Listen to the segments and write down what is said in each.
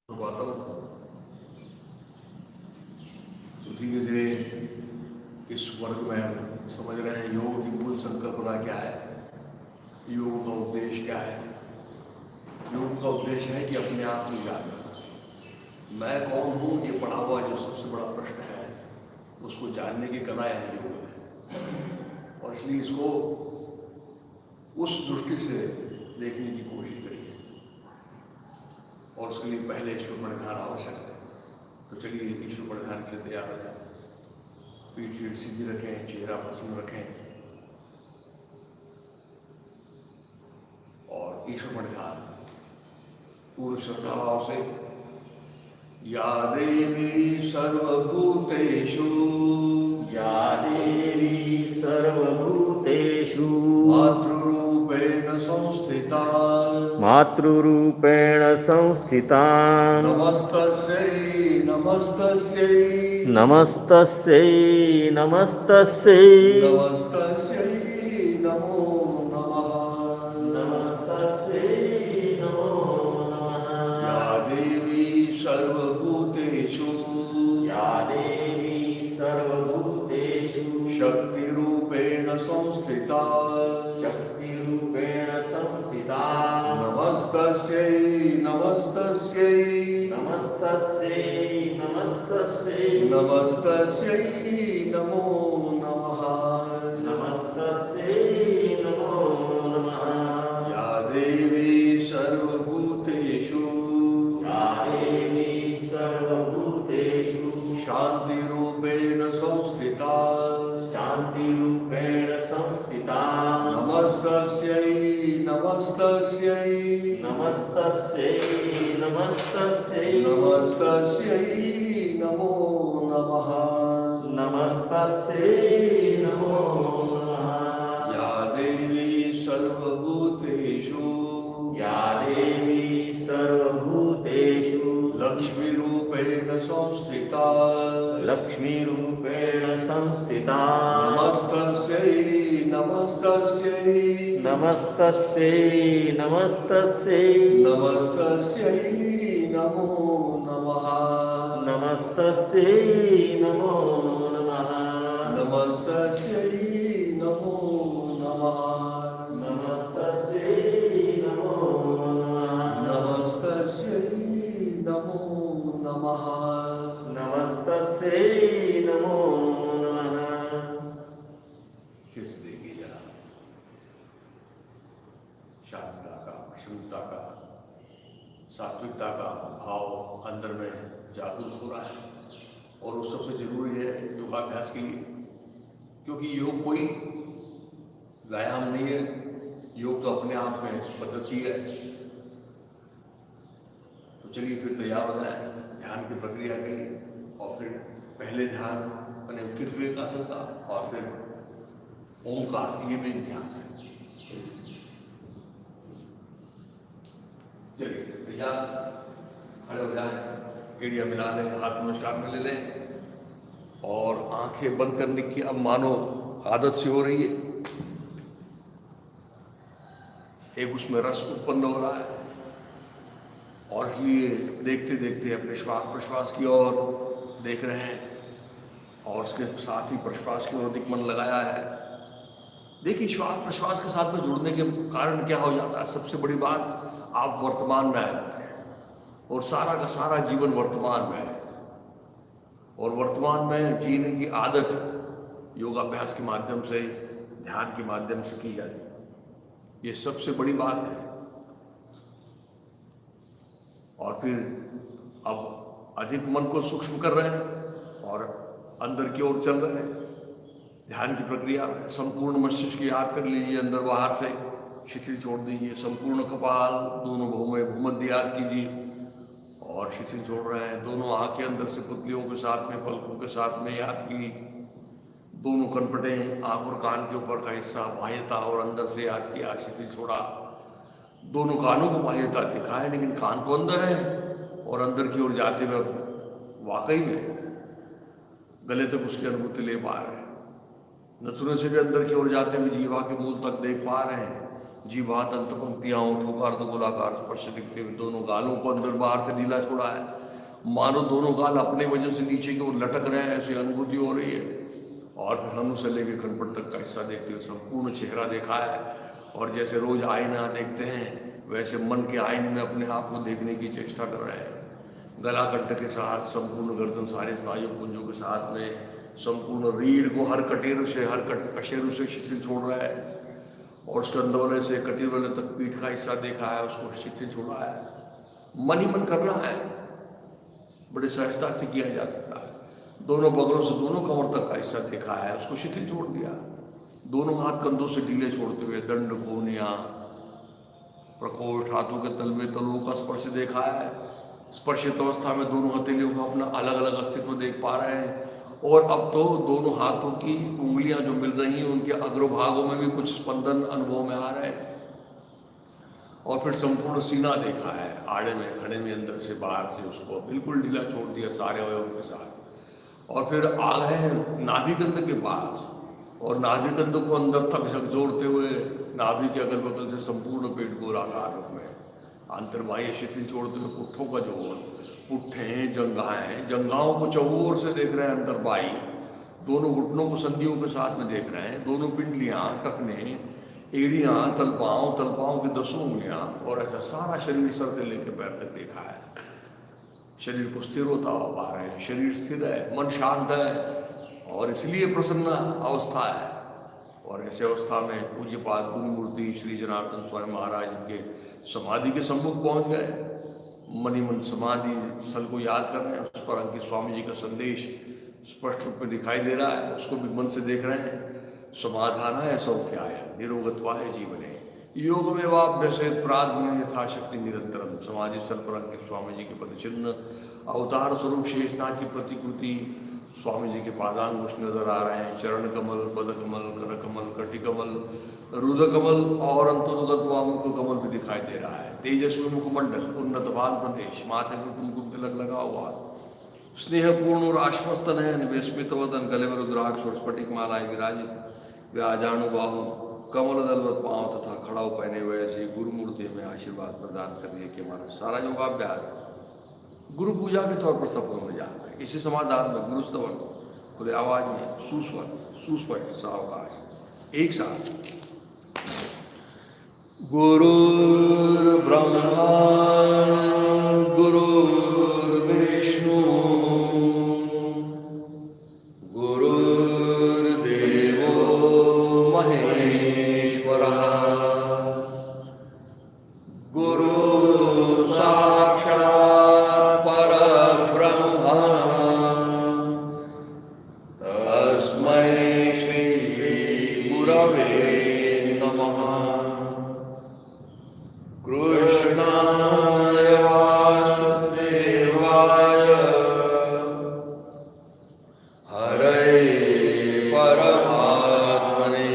गौतम तो धीरे धीरे इस वर्ग में हम समझ रहे हैं योग की मूल संकल्पना क्या है, योग का उद्देश्य क्या है। योग का उद्देश्य है कि अपने आप को जानना, मैं कौन हूँ, ये पढ़ा हुआ जो सबसे बड़ा प्रश्न है, उसको जानने की कला यानी योग है। और इसलिए इसको उस दृष्टि से देखने की कोशिश करिए और उसके लिए पहले ईश्वर परिधान आवश्यक है। तो चलिए ईश्वर परिधान के लिए तैयार हो जाए। पीठ सीधी रखें, चेहरा प्रसन्न रखें और ईश्वर परिधान पूर्ण श्रद्धा भाव से। या देवी सर्वभूतेषु, या देवी सर्वभूतेषु मातृरूपेण संस्थिता, मातृरूपेण संस्थिता। नमस्तस्यै नमस्तस्यै नमस्तस्यै नमस्तस्यै नमस्तस्यै नमो नमः। नमस्तस्यै नमो नमः। या देवी सर्वभूतेषु, या देवी सर्वभूतेषु शक्तिरूपेण संस्थिता, शक्तिरूपेण संस्थिता। नमस्तस्यै नमस्तस्यै नमस्तस्यै नमस्तस्यै नमस्तस्यै नमो नमः। नमस्तस्यै नमो नमः। या देवी सर्वभूतेषु, या देवी सर्वभूतेषु शान्तिरूपेण संस्थिता, शान्तिरूपेण संस्थिता। नमस्तस्यै नमस्तस्यै नमस्तस्यै नमस्तस्यै नमस्तस्यै नमो नमः। नमस्तस्यै नमो नमः। या देवी सर्वभूतेषु, या देवी सर्वभूतेषु लक्ष्मीरूपेण संस्थिता, लक्ष्मीरूपेण संस्थिता। नमस्तस्यै नमस्तस्यै नमस्तस्यै नमस्तस्यै नमस्तस्यै नमो नमः। नमस्तस्यै नमो नमः। नमस्तस्यै नमो नमः। नमस्तस्यै नमो नमः। नमस्तस्यै नमो नमः। नमस्तस्यै नमो नमः। किस देगी जरा शांतता का, प्रसन्नता का, सात्विकता का भाव अंदर में जागरूक हो रहा है। और वो सबसे जरूरी है योगाभ्यास के लिए, क्योंकि योग कोई व्यायाम नहीं है, योग तो अपने आप में पद्धति है। तो चलिए फिर तैयार हो जाए ध्यान की प्रक्रिया के लिए। और फिर पहले ध्यान मैंने त्रिविक आसन का और फिर ओंकार, ये भी ध्यान है। चलिए तैयार, खड़े हो जाए, एड़िया मिला लें, हाथ नमस्कार में ले लें और आंखें बंद करने की अब मानो आदत सी हो रही है। एक उसमें रस उत्पन्न हो रहा है और इसलिए देखते देखते अपने श्वास प्रश्वास की ओर देख रहे हैं और उसके साथ ही प्रश्वास की ओर अधिक मन लगाया है। देखिए श्वास प्रश्वास के साथ में जुड़ने के कारण क्या हो जाता है, सबसे बड़ी बात, आप वर्तमान में आ जाते हैं और सारा का सारा जीवन वर्तमान में है। और वर्तमान में जीने की आदत योगाभ्यास के माध्यम से, ध्यान के माध्यम से की जाती है। ये सबसे बड़ी बात है। और फिर अब अधिक मन को सूक्ष्म कर रहे हैं और अंदर की ओर चल रहे हैं ध्यान की प्रक्रिया में। संपूर्ण मस्तिष्क याद कर लीजिए, अंदर बाहर से शिथिल छोड़ दीजिए। संपूर्ण कपाल, दोनों भौहें, भूमध्य याद कीजिए और शिथिल छोड़ रहे हैं। दोनों आंखें अंदर से पुतलियों के साथ में, पलकों के साथ में याद की। दोनों कनपटें, आंख और कान के ऊपर का हिस्सा बाह्यता और अंदर से याद किया, शिथिल छोड़ा। दोनों कानों को बाह्यता दिखा है लेकिन कान तो अंदर है और अंदर की ओर जाते हुए वाकई में गले तक उसकी अनुभूति ले पा रहे हैं। नथुने से भी अंदर की ओर जाते हुए जीवा के मूल तक देख पा रहे हैं। जीवा दंत पंक्तियां ठोकार दो गोलाकार स्पर्श दिखते हुए दोनों गालों को अंदर बाहर से ढीला छोड़ा है, मानो दोनों गाल अपने वजह से नीचे की ओर लटक रहे हैं, ऐसी अनुभूति हो रही है। और फिर हनु से लेकर खनपट तक का हिस्सा देखते हुए संपूर्ण चेहरा देखा है, और जैसे रोज आईना देखते हैं वैसे मन के आईने में अपने आप को देखने की चेष्टा कर रहे हैं। गला कंठ के साथ संपूर्ण गर्दन सारे स्नायु पुंजों के साथ में संपूर्ण रीढ़ को हर कटेर से हर कशेरु से शिथिल छोड़ रहा है, और उसके अंदर से कटीर वाले तक पीठ का हिस्सा देखा है, उसको शिथिल छोड़ा है। मन ही मन करना है, बड़ी सहजता से किया जा सकता है। दोनों बगलों से दोनों कमर तक का हिस्सा देखा है, उसको शिथिल छोड़ दिया। दोनों हाथ कंधों से ढीले छोड़ते हुए दंड कोनिया प्रकोष्ठ हाथों के तलवे तलवों का स्पर्श देखा है। स्पर्शित अवस्था में दोनों हथेलियों का अपना अलग अलग अस्तित्व देख पा रहे हैं, और अब तो दोनों हाथों की उंगलियां जो मिल रही हैं उनके अग्रभागों में भी कुछ स्पंदन अनुभव में आ रहे हैं। और फिर संपूर्ण सीना देखा है, आड़े में खड़े में अंदर से बाहर से उसको बिल्कुल ढीला छोड़ दिया सारे अवयवों के साथ। और फिर आ गए हैं नाभिगंध के पास, और नाभिगंध को अंदर तक झकझोरते हुए नाभि के अगल बगल से संपूर्ण पेट गोलाकार रूप में अंतर्बाह्य शिथिल छोड़ते हुए पुट्ठों का जोड़, पुट्ठें जंघाओं को चौओर से देख रहे हैं अंतर्बाह्य, दोनों घुटनों को संधियों के साथ में देख रहे हैं, दोनों पिंडलियां टखने एड़ियां तलपाओं की 10 उंगलियां, और ऐसा सारा शरीर सर से लेकर पैर तक देखा है। शरीर को स्थिर होता हुआ पा रहे हैं, शरीर स्थिर है, मन शांत है, और इसलिए प्रसन्न अवस्था है। और ऐसे अवस्था में पूज्यपाद गुरुमूर्ति श्री जनार्दन स्वामी महाराज के समाधि के सम्मुख पहुंच गए। मनी मन समाधि स्थल को याद कर रहे हैं, उस पर अंकित स्वामी जी का संदेश स्पष्ट रूप में दिखाई दे रहा है, उसको भी मन से देख रहे हैं। समाधान है सौख्याय निरोगत्वाय जीवने योग में वाभ्यसेत प्राज्ञ यथाशक्ति निरंतरम। समाधि स्थल पर अंकित स्वामी जी के पद चिन्ह अवतार स्वरूप शेषनाग की प्रतिकृति स्वामी जी के पादांग नजर आ रहे हैं। चरण कमल, पद कमल, कर कमल, कटि कमल, रुद्र कमल और अंतोदगत्वा मुख कमल भी दिखाई दे रहा है। तेजस्वी मुखमंडल, उन्नत बाल प्रदेश, माथे पर कुमकुम तिलक लगा हुआ, स्नेहपूर्ण और आश्वस्त नयन, विस्मित वदन, गले में रुद्राक्ष और स्फटिक मालाएं विराजित, व्याजानु बाहु, कमल दलवत पांव तथा खड़ाऊ पहने हुए ऐसी गुरुमूर्ति में आशीर्वाद प्रदान करने के हमारा सारा योगाभ्यास गुरु पूजा के तौर पर सफल हो जाता है। इसी समाधान में गुरु स्तवन खुले आवाज में सुस्पष्ट सावकाश एक साथ गुरुर् ब्रह्मा गुरुर्विष्णु गुरुर्देवो महेश्वरः गुरु साक्षात् परब्रह्म तस्मै श्री गुरवे नमः। कृष्णाय वासुदेवाय हरे परमात्मने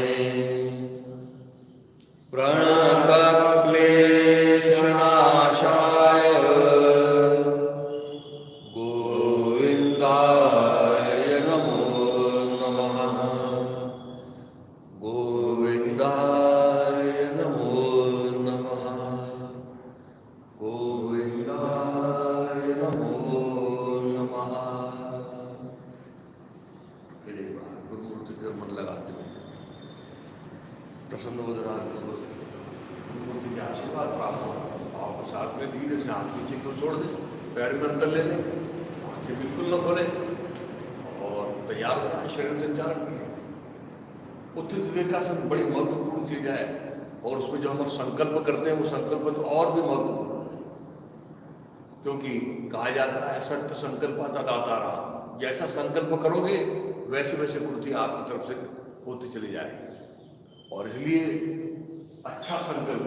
प्रणतक्लेशनाशाय गोविन्दाय नमो नमः। गोविन्दाय नमो नमः। गोविन्दाय नमो नमः। फिर एक बार गुरुमूर्ति के मन लगाते हुए प्रसन्न वदना गुरुमूर्ति के आशीर्वाद प्राप्त हो, भाव के साथ में धीरे से हाथ नीचे को छोड़ दें, पैर में अंतर ले लें, आंखें बिल्कुल न खोलें और तैयार होना है शरीर संचालन के लिए। उत्थित विवेकासन बड़ी महत्वपूर्ण चीज है, और उसमें जो हम संकल्प करते हैं वो संकल्प तो और भी महत्वपूर्ण है, क्योंकि कहा जाता है सत्य संकल्प दाता रहा, जैसा संकल्प करोगे वैसे वैसे कृति आपकी तरफ से होती चली जाएगी। और इसलिए अच्छा संकल्प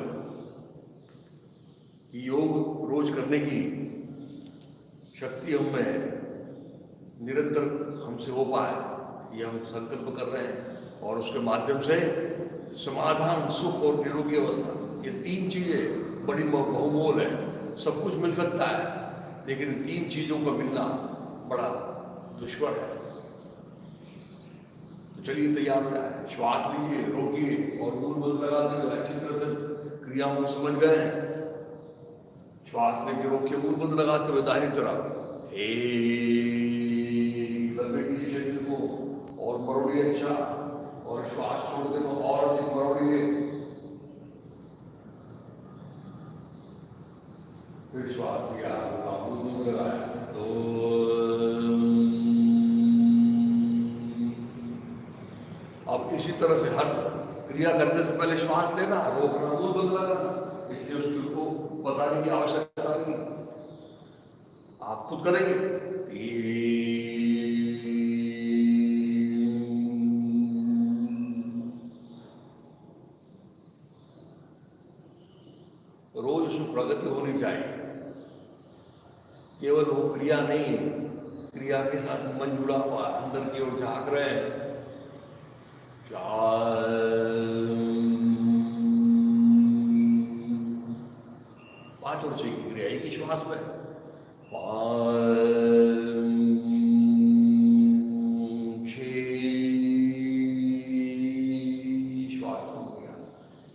योग रोज करने की शक्ति हम में निरंतर हमसे हो पाए, ये हम संकल्प कर रहे हैं, और उसके माध्यम से समाधान, सुख और निरोगी अवस्था, ये 3 चीजें बड़ी बहुमोल है। सब कुछ मिल सकता है, लेकिन 3 चीजों का मिलना बड़ा दुश्वार है। तो चलिए तैयार हो जाए, श्वास लीजिए, रोकिए और मूल बल लगा दीजिए अच्छी तरह से क्रियाओं को समझ गए हैं। श्वास लेके रोक के मूल बंद लगाते हुए दाहिनी तरफ लंबे कीजिए शरीर को और मरोड़िए अच्छा, और श्वास छोड़ते तो और अधिक मरोड़िए। फिर श्वास लिया, मूल बंद लगाया तो अब इसी तरह से हर क्रिया करने से पहले श्वास लेना, रोकना, मूल बंद लगाना, इसलिए उसको बताने की आवश्यकता नहीं, आप खुद करेंगे। रोज उसमें प्रगति होनी चाहिए, केवल वो क्रिया नहीं है, क्रिया के साथ मन जुड़ा हुआ, अंदर की ओर झांक रहे हैं। पांच और छह की क्रिया एक ही श्वास में, श्वास हो गया।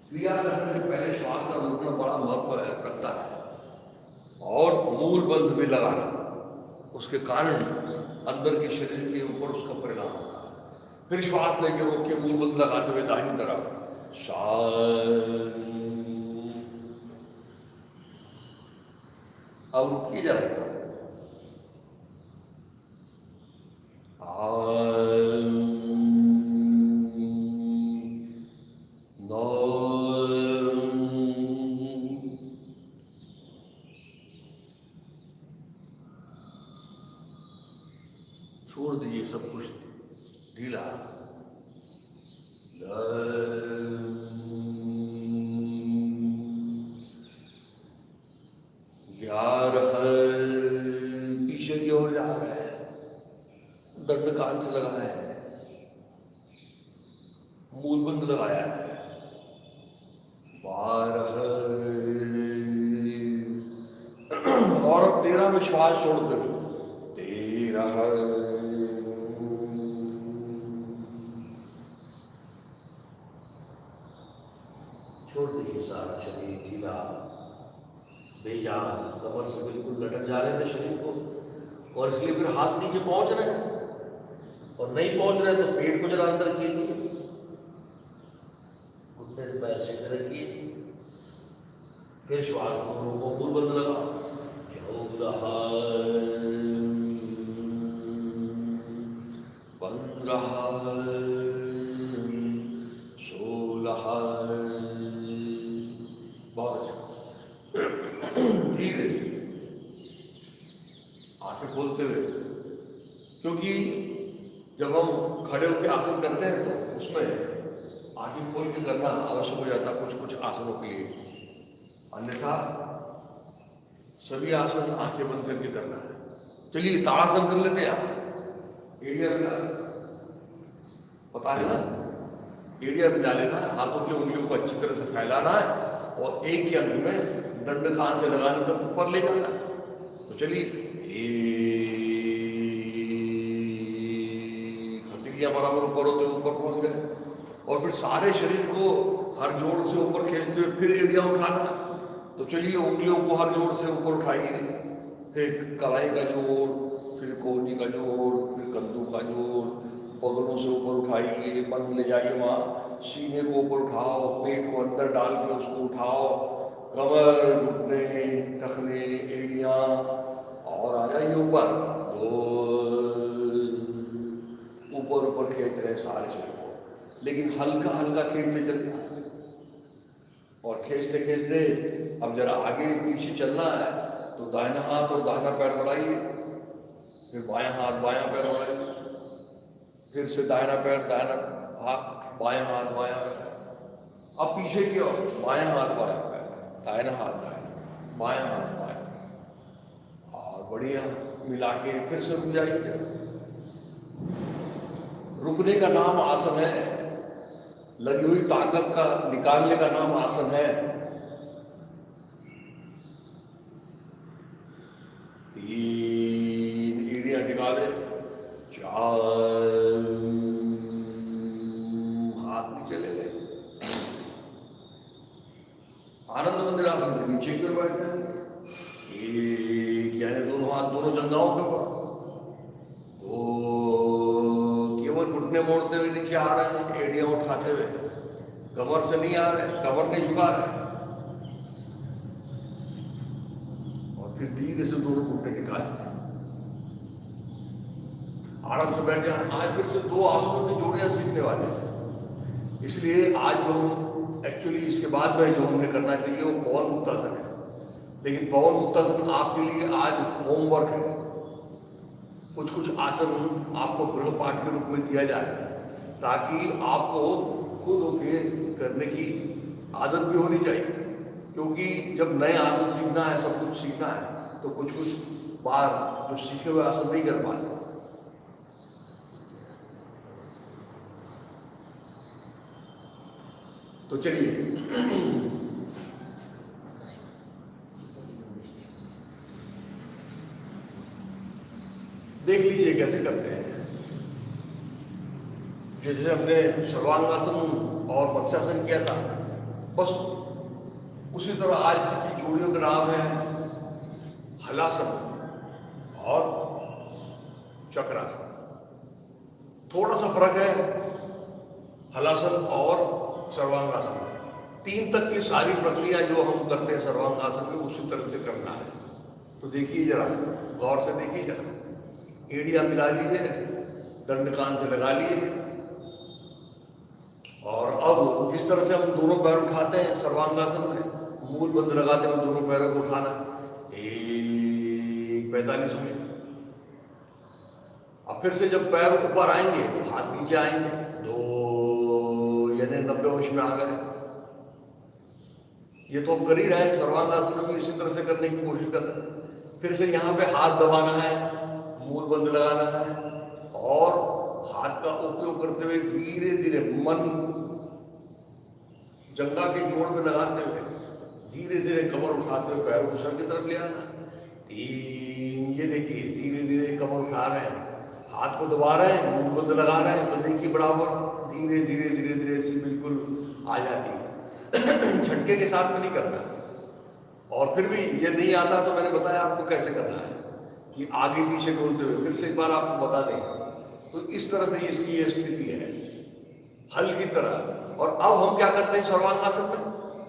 क्रिया करने से पहले श्वास का रोकना बड़ा महत्व रखता है, और मूल बंध भी लगाना, उसके कारण अंदर के शरीर के ऊपर उसका परिणाम होता है। फिर श्वास लेके रोक के मूल बंध लगाते हुए दाहिनी तरफ अब रुकिए जरा, छोड़ दीजिए सब कुछ ढीला। पीछे की ओर जा रहा है, दंड कान से लगाया है, मूल बंद लगाया है, 12 और अब 13 में श्वास छोड़कर 13 छोड़ दीजिए सारा शरीर ढीला बेजान, कमर से बिल्कुल लटक जा रहे थे शरीर को, और इसलिए फिर हाथ नीचे पहुंच रहे हैं, और नहीं पहुंच रहे तो पेट को जरा अंदर खींचिए, घुटने से पैर सीधे रखिए, फिर श्वास को मूल बंद लगा 14 15 16 बहुत धीरे आंखें खोलते हुए, क्योंकि जब हम खड़े होकर आसन करते हैं तो उसमें आंखें खोल के करना आवश्यक हो जाता है कुछ आसनों के लिए, अन्यथा सभी आसन आंखें बंद करके करना है। चलिए ताड़ासन कर लेते हैं आप, एड़िया मिला, पता है ना, एड़िया मिला लेना है, हाथों की उंगलियों को अच्छी तरह से फैलाना है, और एक के अंग में दंड कान से लगाने तक ऊपर ले जाना है। तो चलिए खतरिया बराबर ऊपर होते ऊपर पहुंच गए, और फिर सारे शरीर को हर जोड़ से ऊपर खींचते हुए फिर एड़िया उठाना। तो चलिए उंगलियों को हर जोड़ से ऊपर उठाइए, फिर कलाई का जोड़, फिर कोहनी का जोड़, फिर कद्दू का जोड़, बगलों से ऊपर उठाइए, मन ले जाइए वहाँ, सीने को ऊपर उठाओ, पेट को अंदर डाल के उसको उठाओ, कमर, घुटने, टखने, एड़ियाँ, और आ जाइए ऊपर, ऊपर ऊपर खींच रहे सारे शरीर को, लेकिन हल्का हल्का खींचते चले, और खींचते खींचते अब जरा आगे पीछे चलना है तो दाहिना हाथ और दाहिना पैर बढ़ाइए, फिर बायां हाथ बायां पैर बढ़ाइए, फिर से दाहिना पैर दाहिना हाथ बायां हाथ बायां पैर, अब पीछे की ओर बायां हाथ बायां पैर, दाहिना हाथ दाहिना, बायां हाथ बायां, और बढ़िया मिला के फिर से रुक जाइए। रुकने का नाम आसन है, लगी हुई ताकत का निकालने का नाम आसन है। 3 एड़ियां टिका दे, 4 हाथ नीचे ले ले, नीचे कर बैठ जाएंगे, एक यानी दोनों हाथ दोनों जंघाओं के ऊपर, तो केवल घुटने मोड़ते हुए नीचे आ रहे हैं, एड़ियां उठाते हुए, कमर से नहीं आ रहे, कमर नहीं झुका रहे, और फिर धीरे से दोनों घुटने निकाले, आराम से बैठ जाए। आज फिर से 2 आसनों की जोड़ियां सीखने वाले हैं, इसलिए आज जो हम एक्चुअली इसके बाद में जो हमने करना चाहिए वो पवन मुक्तासन है, लेकिन पवन मुक्तासन आपके लिए आज होमवर्क है। कुछ आसन आपको गृहपाठ के रूप में दिया जाए ताकि आपको खुद होके करने की आदत भी होनी चाहिए, क्योंकि जब नए आसन सीखना है, सब कुछ सीखना है, तो कुछ बार जो सीखे हुए आसन नहीं कर पाते। तो चलिए देख लीजिए कैसे करते हैं। जैसे हमने सर्वांगासन और मत्स्यासन किया था, बस उसी तरह आज की जोड़ियों का नाम है हलासन और चक्रासन। थोड़ा सा फर्क है हलासन और सर्वांगासन। 3 तक की सारी प्रक्रिया जो हम करते हैं सर्वांगासन में उसी तरह से करना है। तो देखिए जरा, गौर से देखिए जरा, एड़ियां मिला लीजिए, दंड कान से लगा लिए, और अब जिस तरह से हम दोनों पैर उठाते हैं सर्वांगासन में, मूल बंद लगाते हुए दोनों पैरों को उठाना, 45 में। अब फिर से जब पैर ऊपर आएंगे तो हाथ नीचे आएंगे, 2 यानी 90 अंश में आ गए। ये तो हम कर ही रहे हैं, सर्वांगासन में भी इसी तरह से करने की कोशिश कर रहे हैं। फिर से यहाँ पे हाथ दबाना है, मूल बंद लगाना है, और हाथ का उपयोग करते हुए धीरे धीरे मन जंघा के जोड़ में लगाते हुए धीरे धीरे कमर उठाते हुए पैरों को सर की तरफ ले आना। 3, ये देखिए धीरे धीरे कमर उठा रहे हैं, हाथ को दबा रहे हैं, मूल बंद लगा रहे हैं, तो देखिए बराबर धीरे धीरे धीरे धीरे से बिल्कुल आ जाती है। झटके के साथ में नहीं करना, और फिर भी ये नहीं आता तो मैंने बताया आपको कैसे करना है कि आगे पीछे बोलते हुए फिर से एक बार आपको बता दें। तो इस तरह से इसकी ये स्थिति है हल की तरह। और अब हम क्या करते हैं सर्वांगासन में,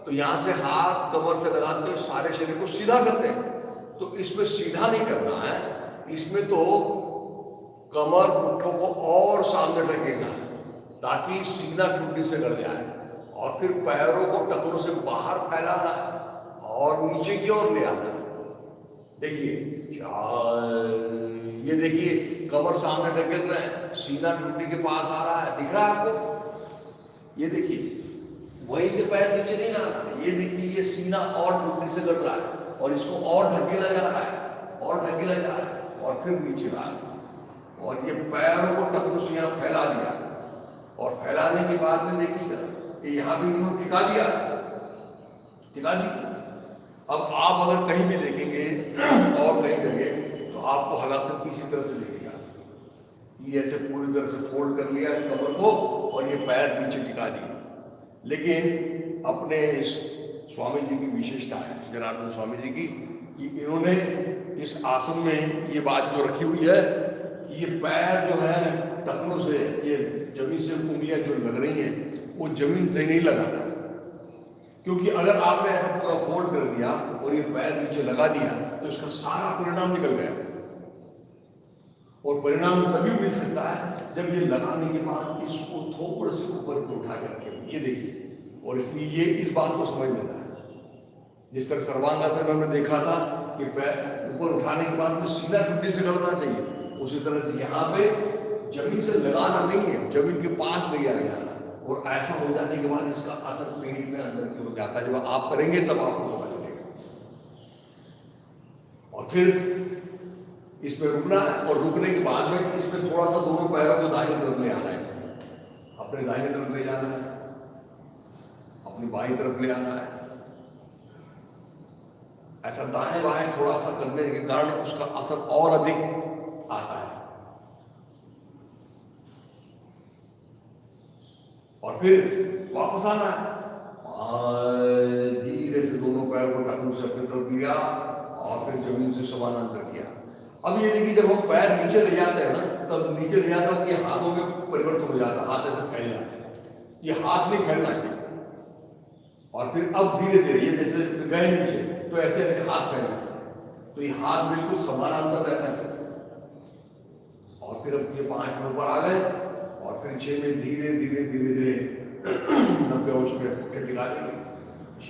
तो यहाँ से हाथ कमर से लगाते हुए सारे शरीर को सीधा करते हैं। तो इसमें सीधा नहीं करना है, इसमें तो कमर पुट्ठों को और सामने ढकेलना है ताकि सीना ठुड्डी से गड़ जाए, और फिर पैरों को टखनों से बाहर फैलाना है और नीचे की ओर ले आना है। देखिए ये देखिए कमर सामने ढकेल रहे हैं, सीना ठुड्डी के पास आ रहा है, दिख रहा है आपको? ये देखिए वहीं से पैर नीचे नहीं लाना, ये देखिए ये सीना और ठुड्डी से गड़ रहा है, और इसको और ढकेला जा रहा है और ढकेला जा रहा है, और फिर नीचे लाना, और ये पैरों को टखनों से यहाँ फैला दिया, और फैलाने के बाद में देखिएगा यहाँ भी इन्होंने टिका दिया। अब आप अगर कहीं भी देखेंगे और कहीं जगह, तो आपको हलासन इसी तरह से दिखेगा। ये ऐसे पूरी तरह से फोल्ड कर लिया कमर को, और ये पैर नीचे टिका दिए। लेकिन अपने इस स्वामी जी की विशेषता है, जनार्दन स्वामी जी की, कि इन्होंने इस आसन में ये बात जो रखी हुई है कि ये पैर जो है टखनों से, ये जमीन से उंगलियां जो लग रही हैं वो जमीन से नहीं लगाना, क्योंकि अगर आपने ऐसा पूरा फोल्ड कर दिया और ये पैर नीचे लगा दिया तो इसका सारा परिणाम निकल गया। और परिणाम तभी मिल सकता है जब ये लगाने के बाद इसको थोड़ा से ऊपर को उठा करके, ये देखिए। और इसलिए ये इस बात को समझ लेना है, जिस तरह सर्वांगासन में हमने देखा था कि पैर ऊपर उठाने के बाद में सीधा ठुड्डी से करना चाहिए, उसी तरह से यहाँ पे जमीन से लगाना नहीं है, जमीन के पास ले जाना। और ऐसा हो जाने के बाद इसका असर पेट में अंदर की ओर जाता है। जब आप करेंगे तब आपको पता चलेगा। और फिर इसमें रुकना है, और रुकने के बाद में इसमें थोड़ा सा दोनों पैरों को दाहिनी तरफ ले आना है, अपने दाहिनी तरफ ले जाना है, अपनी बाईं तरफ ले आना है। ऐसा दाएं बाएं थोड़ा सा करने के कारण उसका असर और अधिक आता है। और फिर वापस आना है, धीरे से दोनों पैर को टखनों से अपनी तरफ लिया और फिर जमीन से समानांतर किया। अब ये देखिए जब हम पैर नीचे ले जाते हैं ना, तब नीचे ले जाता हूँ कि हाथों में परिवर्तन हो जाता है, हाथ ऐसे फैल जाते हैं, ये हाथ नहीं फैलना चाहिए। और फिर अब धीरे धीरे ये जैसे गए नीचे तो ऐसे ऐसे हाथ फैलना चाहिए, तो ये हाथ बिल्कुल समानांतर रहना चाहिए। और फिर अब ये 5 मिनट ऊपर आ गए और फिर 6 में धीरे धीरे धीरे धीरे 90 अंश में पुट्ठे टिका देंगे। 6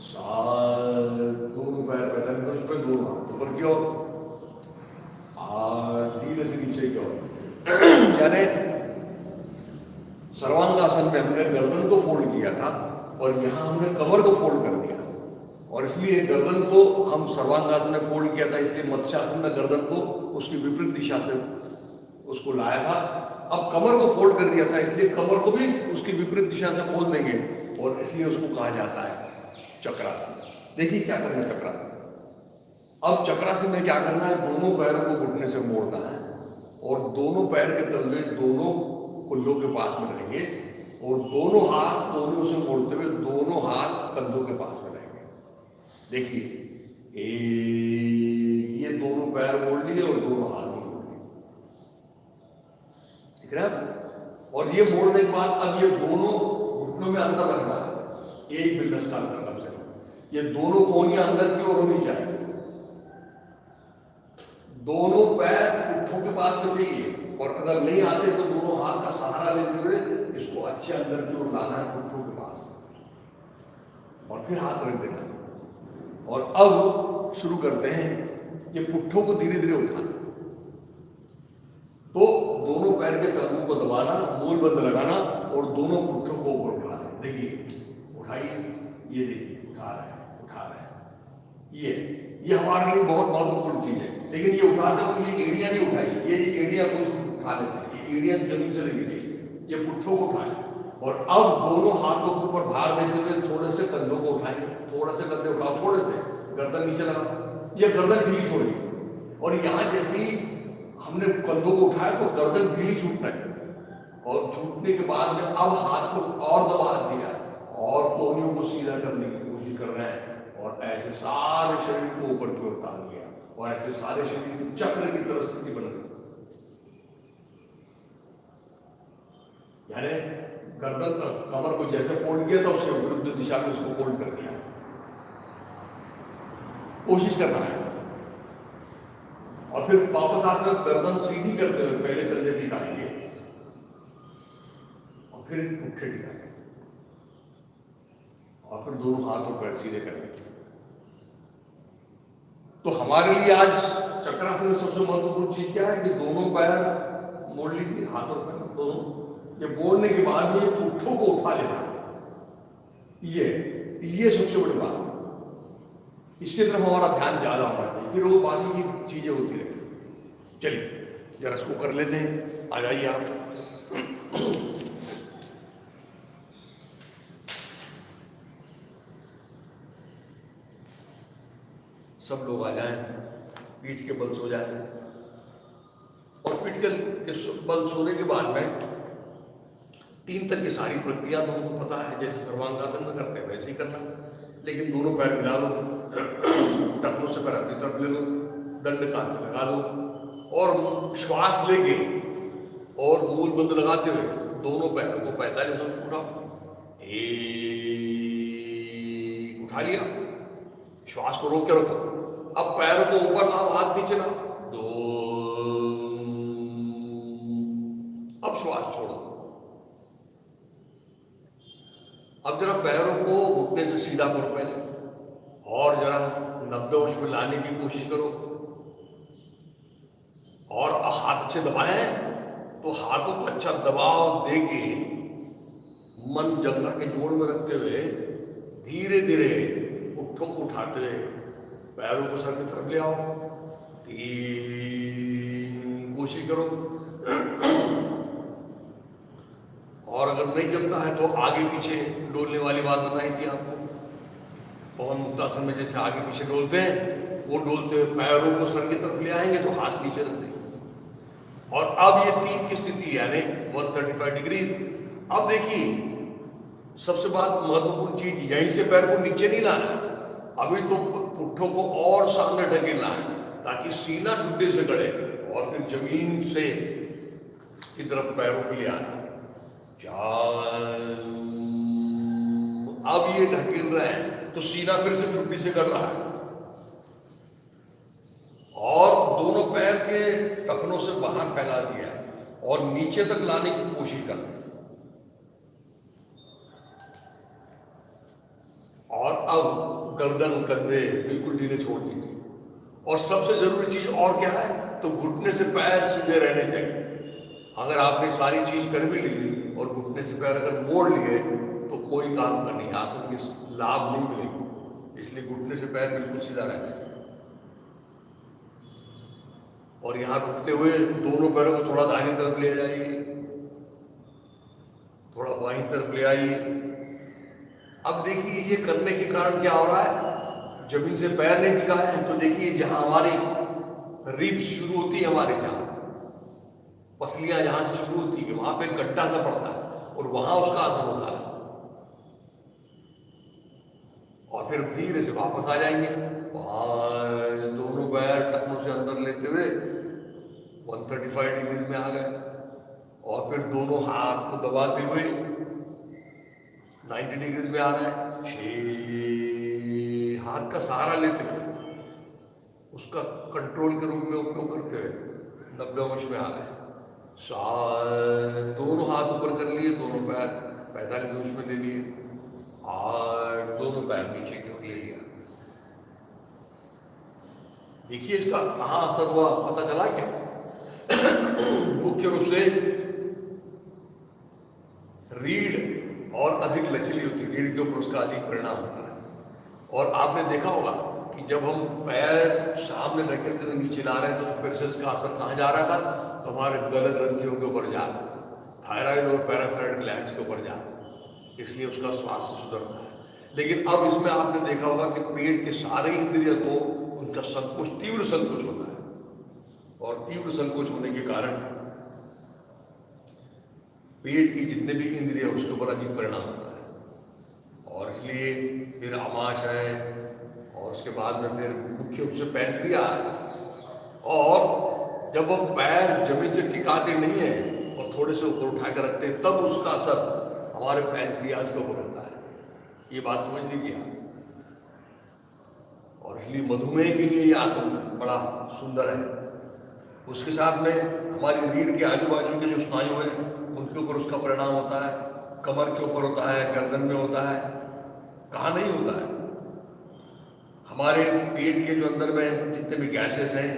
7 दोनों पैर पहले तो उसमें दोनों हाथ ऊपर की ओर, धीरे से नीचे की ओर। यानी सर्वांगासन में हमने गर्दन को फोल्ड किया था और यहाँ हमने कमर को फोल्ड कर दिया, और इसलिए गर्दन को हम सर्वांगासन में फोल्ड किया था, इसलिए मत्स्यासन में गर्दन को उसकी विपरीत दिशा से उसको लाया था। अब कमर को फोल्ड कर दिया था, इसलिए कमर को भी उसकी विपरीत दिशा से खोल देंगे, और इसलिए उसको कहा जाता है चक्रासन। देखिए क्या करना है चक्रासन। अब चक्रासन में क्या करना है, दोनों पैरों को घुटने से मोड़ना है और दोनों पैर के तलवे दोनों कुल्लों के पास में रहेंगे, और दोनों हाथ कोहनियों से मोड़ते हुए दोनों हाथ कंधों के पास में रहेंगे। देखिए ये दोनों पैर मोड़ लिए और दोनों हाथ भी मोड़ लिए, ठीक है। और ये मोड़ने के बाद अब ये दोनों घुटनों में अंदर रखना है, 1 मिनट का अंतर कम से कम। ये दोनों कोहनियां अंदर की ओर होनी चाहिए, दोनों पैर पुट्ठों के पास में चाहिए, और अगर नहीं आते तो दोनों हाथ का सहारा लेते हुए इसको अच्छे अंदर की ओर लाना है पुट्ठों के पास, और फिर हाथ रख देना। और अब शुरू करते हैं, ये पुट्ठों को धीरे धीरे उठाना, तो दोनों पैर के तलवों को दबाना, मूल बंद लगाना और दोनों पुट्ठों को ऊपर उठाना। देखिए उठाइए, ये देखिए उठा रहे हैं, उठा रहे हैं। ये हमारे लिए बहुत महत्वपूर्ण चीज है, लेकिन ये उठाते हुए ये एड़ियां नहीं उठाई, ये एड़ियां कुछ उठा लेते हैं, ये एड़ियां जमीन से लगी थी, ये पुट्ठों को उठाए। और अब दोनों हाथों के ऊपर भार देते हुए थोड़े से कंधों को उठाएंगे, थोड़ा से कंधे उठाओ, थोड़े से गर्दन नीचे लगा, ये गर्दन ढीली छोड़ी, और यहाँ जैसे ही हमने कंधों को उठाया तो गर्दन ढीली छूटना है, और छूटने के बाद में अब हाथ को और दबा दिया और कोहनियों को सीधा करने की कोशिश कर रहे हैं, और ऐसे सारे शरीर को ऊपर की ओर टाल गया, और ऐसे सारे शरीर की चक्र की तरह स्थिति बन गई। यानी गर्दन कमर को जैसे फोल्ड किया था उसके विरुद्ध दिशा में उसको फोल्ड कर दिया, कोशिश करना है। और फिर वापस आते हुए गर्दन सीधी करते हुए पहले कंधे टिकाएंगे और फिर पुट्ठे टिकाएंगे, और फिर दोनों हाथ और पैर सीधे करेंगे। तो हमारे लिए आज चक्रासन में सबसे महत्वपूर्ण चीज क्या है कि दोनों पैर मोड़ लीजिए, हाथ और पैर दोनों। ये मोड़ने के बाद में ये पुट्ठों को उठा लेना, ये सबसे बड़ी बात है। इसकी तरफ हमारा ध्यान ज्यादा होना चाहिए, फिर वो बाकी की चीजें होती रहेंगी। चलिए जरा इसको कर लेते हैं, आ जाइए आप। सब लोग आ जाएं, पीठ के बल सो जाएं, और पीठ के बल सोने के बाद में 3 तक की सारी प्रक्रिया तो हमको पता है, जैसे सर्वांगासन में करते हैं वैसे ही करना, लेकिन दोनों पैर मिला लो, टखनों से पैर अपनी तरफ ले लो, दंड कान से लगा लो, और श्वास लेके और मूल बंद लगाते हुए दोनों पैरों को 45 अंश उठाओ। उठा लिया, श्वास को रोक के रखो। अब पैरों को ऊपर लाओ, हाथ नीचे लाओ, 2। अब श्वास छोड़ो। अब जरा पैरों को घुटने से सीधा करो पहले, और जरा 90 अंश में लाने की कोशिश करो, और हाथ अच्छे दबाएं तो हाथों को अच्छा दबाव देके मन जंघा के जोड़ में रखते हुए धीरे धीरे पुट्ठों को उठाते हुए पैरों को सर की तरफ ले आओ। 3 कोशिश करो, और अगर नहीं जमता है तो आगे पीछे डोलने वाली बात बताई थी आपको, पवन मुक्तासन में जैसे आगे पीछे डोलते हैं, वो डोलते हुए पैरों को सर की तरफ ले आएंगे तो हाथ नीचे रख देंगे। और अब ये 3 की स्थिति यानी 135 डिग्री। अब देखिए सबसे बात महत्वपूर्ण चीज, यहीं से पैर को नीचे नहीं लाना, अभी तो पुट्ठों को और सामने ढकेलना है ताकि सीना ठुड्डे से गड़े और फिर जमीन से की तरफ पैरों के लिए आना। अब ये ढकेल रहे हैं तो सीना फिर से ठुड्डी से गड़ रहा है और दोनों पैर के टखनों से बाहर फैला दिया और नीचे तक लाने की कोशिश कर रहे हैं। और अब गर्दन कंधे बिल्कुल ढीले छोड़ दीजिए। और सबसे जरूरी चीज और क्या है, तो घुटने से पैर सीधे रहने चाहिए। अगर आपने सारी चीज कर भी ली और घुटने से पैर अगर मोड़ लिए तो कोई काम का नहीं, आसन की लाभ नहीं मिलेगी। इसलिए घुटने से पैर बिल्कुल सीधा रहना चाहिए। और यहां रुकते हुए दोनों पैरों को थोड़ा दाहिनी तरफ ले जाइए, थोड़ा बाईं तरफ ले आइए। अब देखिए ये करने के कारण क्या हो रहा है, जमीन से पैर नहीं टिका है तो देखिए जहां हमारी रिब्स शुरू होती है, हमारे जहां पसलियां जहां से शुरू होती है वहां पे गड्ढा सा पड़ता है और वहां उसका असर होता है। और फिर धीरे से वापस आ जाएंगे, दोनों पैर टखनों से अंदर लेते हुए 135 डिग्री में आ गए और फिर दोनों हाथ को दबाते हुए 90 डिग्री में आ रहे हैं। हाथ का सहारा लेते हुए उसका कंट्रोल के रूप में उपयोग करते हुए 90 अंश में आ गए। दोनों हाथ ऊपर कर लिए, दोनों पैर 45 अंश में ले लिए और दोनों पैर नीचे की ओर ले लिया। देखिए इसका कहां असर हुआ पता चला क्या? मुख्य रूप से रीढ़ और अधिक लचीली होती है, रीढ़ के ऊपर उसका अधिक परिणाम होता है। और आपने देखा होगा कि जब हम पैर सामने ढकेलते हुए नीचे ला रहे हैं तो फिर से इसका असर कहाँ जा रहा था, तो हमारे गलत ग्रंथियों के ऊपर जा रहा था, थायराइड और पैराथायराइड ग्लैंड्स के ऊपर जा रहा था, इसलिए उसका स्वास्थ्य सुधरता है। लेकिन अब इसमें आपने देखा होगा कि पेट के सारे इंद्रिय को उनका संकोच, तीव्र संकोच होता है और तीव्र संकोच होने के कारण पेट की जितने भी इंद्रिय उसके ऊपर अधिक परिणाम होता है। और इसलिए फिर आमाशय और उसके बाद में फिर मुख्य रूप से पैंक्रियाज। और जब हम पैर जमीन से टिकाते नहीं है और थोड़े से ऊपर उठा कर रखते हैं तब उसका असर हमारे पैंक्रियाज के ऊपर होता है। ये बात समझ लीजिए आप। और इसलिए मधुमेह के लिए ये आसन बड़ा सुंदर है। उसके साथ में हमारी रीढ़ के आजू बाजू के जो स्नायु हैं उनके ऊपर उसका परिणाम होता है, कमर के ऊपर होता है, गर्दन में होता है, कहाँ नहीं होता है। हमारे पेट के जो अंदर में जितने भी गैसेस हैं,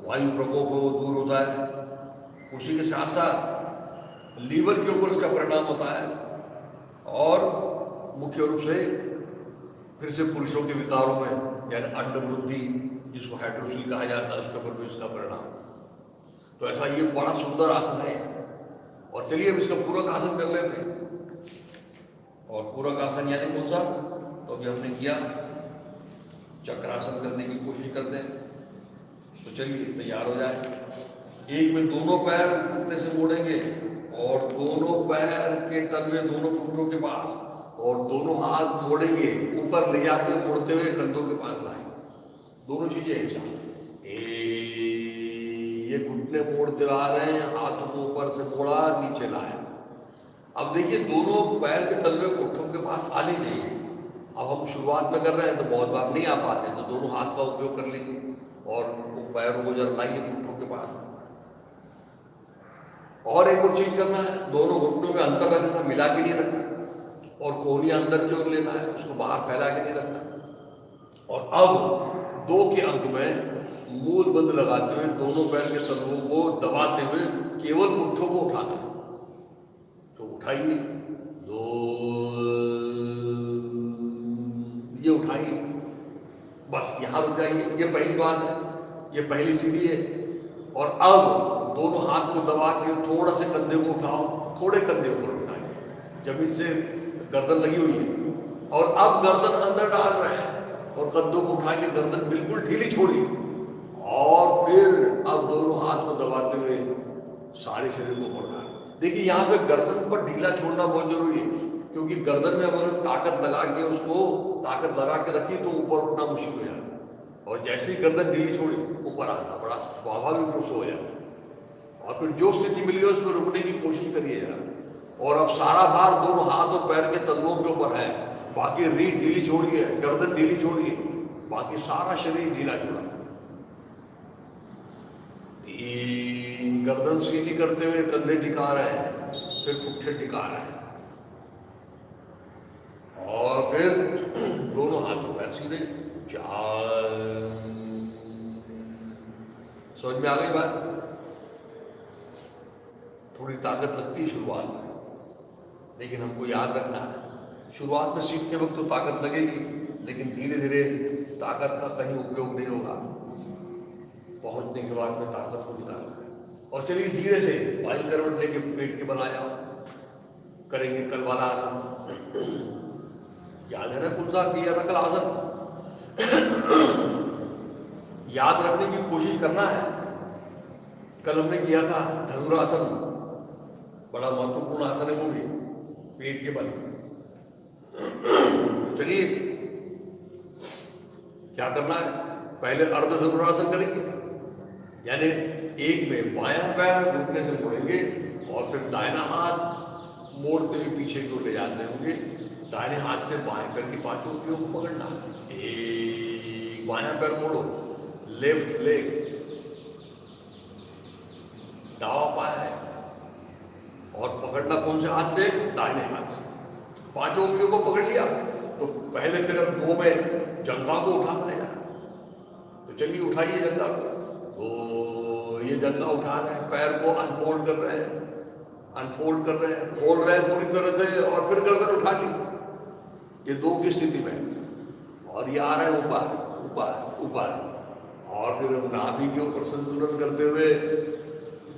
वायु प्रकोप वो दूर होता है। उसी के साथ साथ लीवर के ऊपर उसका परिणाम होता है। और मुख्य रूप से फिर से पुरुषों के विकारों में यानी अंडवृद्धि जिसको हाइड्रोसिल कहा जाता है उसके ऊपर भी इसका परिणाम। तो ऐसा ये बड़ा सुंदर आसन है। और चलिए अब इसका पूरक आसन कर लेते हैं। और पूरक आसन यानी कौन सा, तो अभी हमने किया चक्रासन करने की कोशिश करते हैं। तो चलिए तैयार हो जाए। एक में दोनों पैर घुटने से मोड़ेंगे और दोनों पैर के तलवे दोनों घुटनों के पास और दोनों हाथ मोड़ेंगे, ऊपर ले जाकर मोड़ते हुए कंधों के पास लाएंगे। दोनों चीजें एक साथ। ये घुटने मोड़ते आ रहे हैं, हाथों को ऊपर से मोड़ा, नीचे लाया। अब देखिए दोनों पैर के तलवे घुटनों के पास आने चाहिए। अब हम शुरुआत में कर रहे हैं तो बहुत बार नहीं आ पाते, तो दोनों हाथ का उपयोग कर लीजिए और पैरों को जरा लाइए घुटनों के पास। और एक और चीज करना है, दोनों घुटनों में अंतर रखना, मिला के नहीं रखना और कोहनी अंदर की ओर लेना है, उसको बाहर फैला के नहीं रखना। और अब 2 के अंक में मूल बंद लगाते हुए दोनों पैर के तलवों को दबाते हुए केवल पुट्ठों को उठाना है। तो उठाइए, 2 ये उठाइए, बस यहां रुक जाइए। ये पहली बात है, ये पहली सीढ़ी है। और अब दोनों हाथ को दबा के थोड़ा से कंधे को उठाओ, थोड़े कंधे ऊपर उठाइए, जमीन से गर्दन लगी हुई है। और अब गर्दन अंदर डाल रहे हैं और कंधों को उठा के गर्दन बिल्कुल ढीली छोड़ी। और फिर अब दोनों हाथ को दबाते हुए सारे शरीर को पकड़ा। देखिए यहाँ पे गर्दन पर ढीला छोड़ना बहुत जरूरी है, क्योंकि गर्दन में अगर ताकत लगा के उसको ताकत लगा के रखी तो ऊपर उठना मुश्किल हो जाता है, और जैसे ही गर्दन ढीली छोड़ी ऊपर आना बड़ा स्वाभाविक रूप से हो जाता है। और फिर जो स्थिति मिली है उसमें रुकने की कोशिश करिएगा। और अब सारा भार दोनों हाथ और पैर के तंतुओं के ऊपर है, बाकी रीढ़ ढीली छोड़िए, गर्दन ढीली छोड़िए, बाकी सारा शरीर ढीला छोड़ा। तीन, गर्दन सीधी करते हुए कंधे टिका रहे हैं, फिर पुट्ठे टिका रहे हैं, और फिर दोनों हाथों पैर सीधे। चार, समझ में आ गई बात? थोड़ी ताकत लगती है शुरुआत में, लेकिन हमको याद रखना है शुरुआत में सीखते वक्त तो ताकत लगेगी, लेकिन धीरे धीरे ताकत का कहीं उपयोग नहीं होगा, पहुंचने के बाद में ताकत को निकालना है। और चलिए धीरे से वायु करवट लेके पेट के बना जाओ, करेंगे कल वाला आसन। याद है ना कौन सा किया था कल आसन? याद रखने की कोशिश करना है। कल हमने किया था धनुरासन, बड़ा महत्वपूर्ण आसन है वो भी, पेट के बल। तो चलिए क्या करना है, पहले अर्ध धनुरासन करेंगे, यानी एक में बायां पैर घुटने से मोड़ेंगे और फिर दाहिना हाथ मोड़ते हुए पीछे की ओर ले जाते होंगे। दाहिने हाथ से बाएं पैर की पांचों उंगलियों को पकड़ना, एक बायां पैर मोड़ो, लेफ्ट लेग, दावा पाया है, और पकड़ना कौन से हाथ से? दाहिने हाथ से। पांचों उंगलियों को पकड़ लिया तो पहले फिर दो में जंघा को उठाना है यार। तो चलिए उठाइए जंघा को। तो ये जंघा उठा रहे हैं, पैर को अनफोल्ड कर रहे हैं, अनफोल्ड कर रहे हैं, खोल रहे हैं पूरी तरह से, और फिर गर्दन उठा ली। ये दो की स्थिति में, और ये आ रहे हैं ऊपर ऊपर ऊपर, और फिर हम नाभि के ऊपर संतुलन करते हुए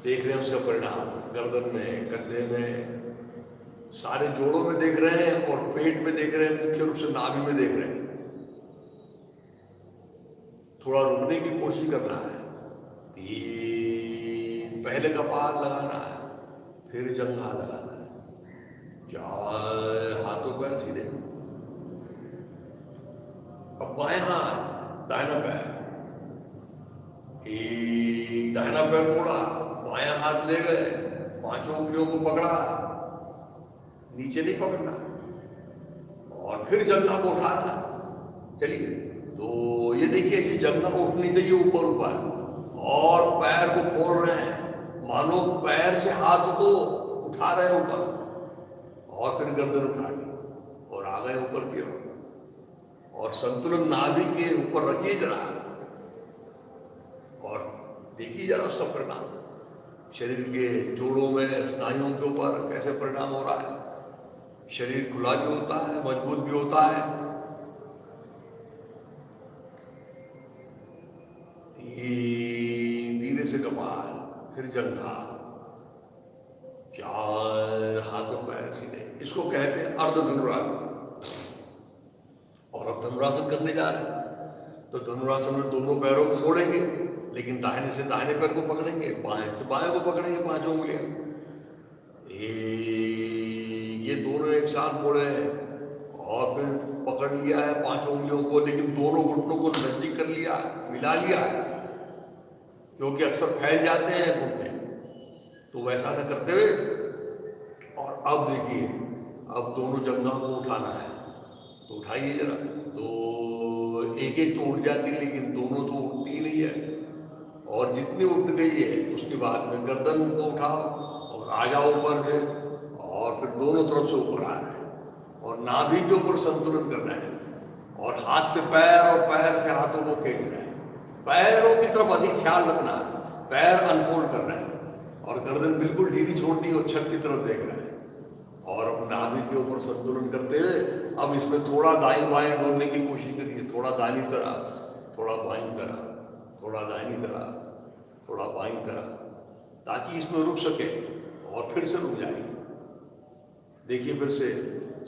देख रहे हैं उसका परिणाम, गर्दन में, कंधे में, सारे जोड़ों में देख रहे हैं, और पेट में देख रहे हैं, मुख्य रूप से नाभि में देख रहे हैं। थोड़ा रुकने की कोशिश करना है। तीन, पहले कपाल लगाना है, फिर जंघा लगाना है। चार, हाथों पैर सीधे। अब बाएं हाथ, दाहिना पैर, एक दाहिना पैर मोड़ा, बायां हाथ ले गए, पांचों उंगलियों को पकड़ा, नीचे नहीं पकड़ना, और फिर जंघा को उठाना। चलिए, तो ये देखिए ऐसी जंघा उठनी चाहिए ऊपर ऊपर, और पैर को खोल रहे हैं, मानो पैर से हाथ को उठा रहे हैं ऊपर, और फिर गर्दन उठा ली और आ गए ऊपर की ओर, और संतुलन नाभि के ऊपर रखिए जरा, और देखिए जरा उसका परिणाम शरीर के जोड़ों में, स्नायुओं के ऊपर कैसे परिणाम हो रहा है। शरीर खुला भी होता है, मजबूत भी होता है। धीरे से कपाल, फिर जंघा, चार, हाथों पैर सीधे। इसको कहते हैं अर्ध धनुरासन। और अब धनुरासन करने जा रहे हैं, तो धनुरासन में दोनों पैरों को मोड़ेंगे, लेकिन दाहिने से दाहिने पैर को पकड़ेंगे, बाएं से बाएं को पकड़ेंगे, पांचों उंगलियां। ये दोनों एक साथ मोड़े हैं, और फिर पकड़ लिया है पांचों उंगलियों को, लेकिन दोनों घुटनों को नजदीक कर लिया, मिला लिया है, क्योंकि अक्सर फैल जाते हैं घुटने, तो वैसा न करते हुए। और अब देखिए, अब दोनों जंघा को उठाना है, तो उठाइए जरा। तो एक एक तो उठ जाती है, लेकिन दोनों तो उठती ही नहीं है, और जितनी उठ गई है उसके बाद में गर्दन को उठाओ और आ जाओ ऊपर से, और फिर दोनों तरफ से ऊपर आ रहे हैं, और नाभि के ऊपर संतुलन कर रहे हैं, और हाथ से पैर और पैर से हाथों को खींच रहे हैं। पैरों की तरफ अधिक ख्याल रखना है, पैर अनफोल्ड कर रहे हैं, और गर्दन बिल्कुल ढीली छोड़नी और छत की तरफ देख रहे हैं, और अब नाभि के ऊपर संतुलन करते हुए अब इसमें थोड़ा दाएं बाएं डोलने की कोशिश करिए, थोड़ा दाहिनी तरफ, थोड़ा बाईं तरफ, थोड़ा दाहिनी तरफ, थोड़ा बाईं तरफ, ताकि इसमें रुक सके, और फिर से रुक जाएगी। देखिए फिर से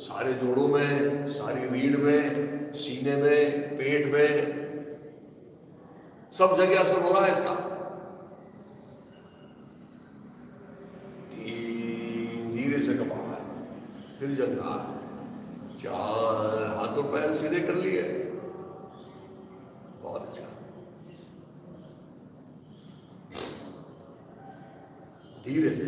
सारे जोड़ों में, सारी रीढ़ में, सीने में, पेट में, सब जगह असर हो रहा है इसका। फिर जंघा, 4 हाथ और पैर सीधे कर लिए, बहुत अच्छा। धीरे से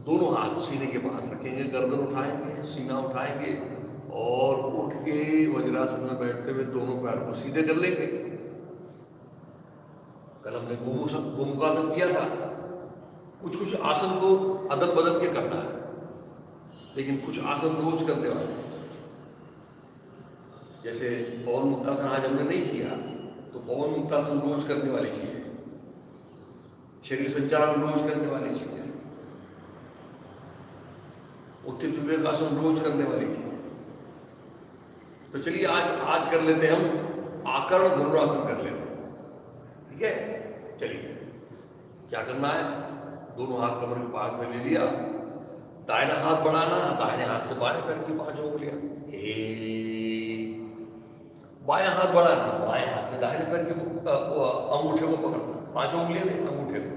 दोनों हाथ सीने के पास रखेंगे, गर्दन उठाएंगे, सीना उठाएंगे और उठ के वज्रासन में बैठते हुए दोनों पैरों को सीधे कर लेंगे। कल हमने गोमुखासन किया था। कुछ कुछ आसन को अदल बदल के करना है, लेकिन कुछ आसन रोज करने वाले, जैसे पवन मुक्तासन आज हमने नहीं किया, तो पवन मुक्तासन रोज करने वाली चीज है, शरीर संचालन रोज करने वाली चीज है, उत्थित विवेकासन रोज करने वाली चीज है। तो चलिए आज कर लेते हैं, हम आकर्ण धनुरासन कर लेते हैं, ठीक है। चलिए क्या करना है, दोनों हाथ कमर के पास में ले लिया, दाहिना हाथ बढ़ाना, दाहिने हाथ से बाएं पैर की 5 उंगलियां, बायां हाथ बढ़ाना, बाएं हाथ से दाहिने पैर के अंगूठे को पकड़ना, 5 उंगलियां नहीं, अंगूठे को।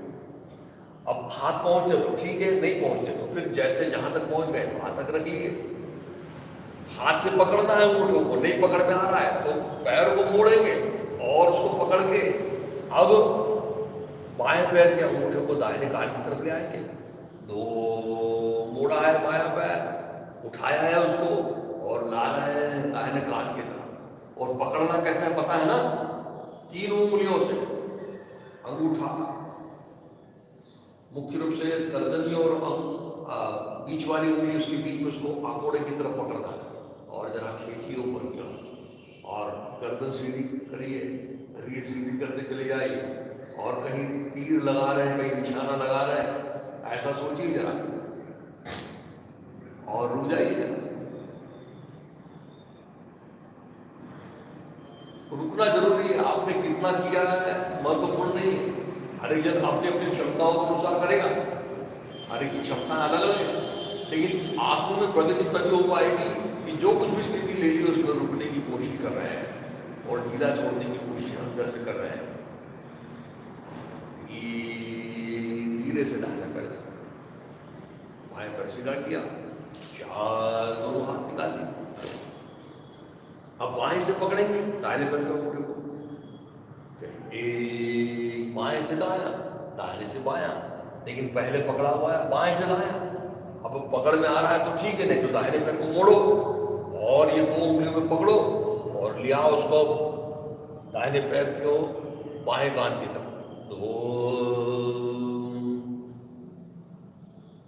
अब हाथ पहुंचते तो ठीक है, नहीं पहुंचते तो फिर जैसे जहां तक पहुंच गए वहां तक रख लिए। हाथ से पकड़ना है अंगूठों को, नहीं पकड़ में आ रहा है तो पैर को मोड़ेंगे और उसको पकड़ के अब बाएं पैर के अंगूठे को दाहिने कान की तरफ ले आएंगे। 2 मोड़ा है बायां पैर, उठाया है उसको और ला रहे हैं दाहिने कान की तरफ। और पकड़ना कैसा है पता है ना, 3 उंगलियों से अंगूठा, मुख्य रूप से तर्जनी और बीच वाली उंगली उसके बीच में उसको आकोड़े की तरफ पकड़ना है और जरा खींचिए ऊपर की ओर और गर्दन सीधी करिए, रीढ़ सीधी करते चले जाइए और कहीं तीर लगा रहे हैं, कहीं निशाना लगा रहे हैं, ऐसा सोचिए जरा और रुक जाइए जरा। रुकना जरूरी है, आपने कितना किया है महत्वपूर्ण नहीं है, हर एक जन अपनी अपनी क्षमताओं के अनुसार करेगा, हर एक की क्षमता अलग अलग है। लेकिन आंसू में प्रगति तभी हो पाएगी कि जो कुछ भी स्थिति ले ली उसमें रुकने की कोशिश कर रहे हैं और ढीला छोड़ने की कोशिश अंदर से कर रहे हैं। धीरे से दाहिना पैर, बाएं पैर सीधा किया, 4 दोनों हाथ निकाल लिए। अब बाएं से पकड़ेंगे दाहिने पैर के अंगूठे को, एक बाएं से दायां, दाहिने से बायां, लेकिन पहले पकड़ा हुआ है बाएं से दायां। अब पकड़ में आ रहा है तो ठीक है, नहीं तो दाहिने पैर को मोड़ो और ये 2 उंगलियों में पकड़ो और लिया उसको दाहिने पैर को बाएं कान की तरफ। 2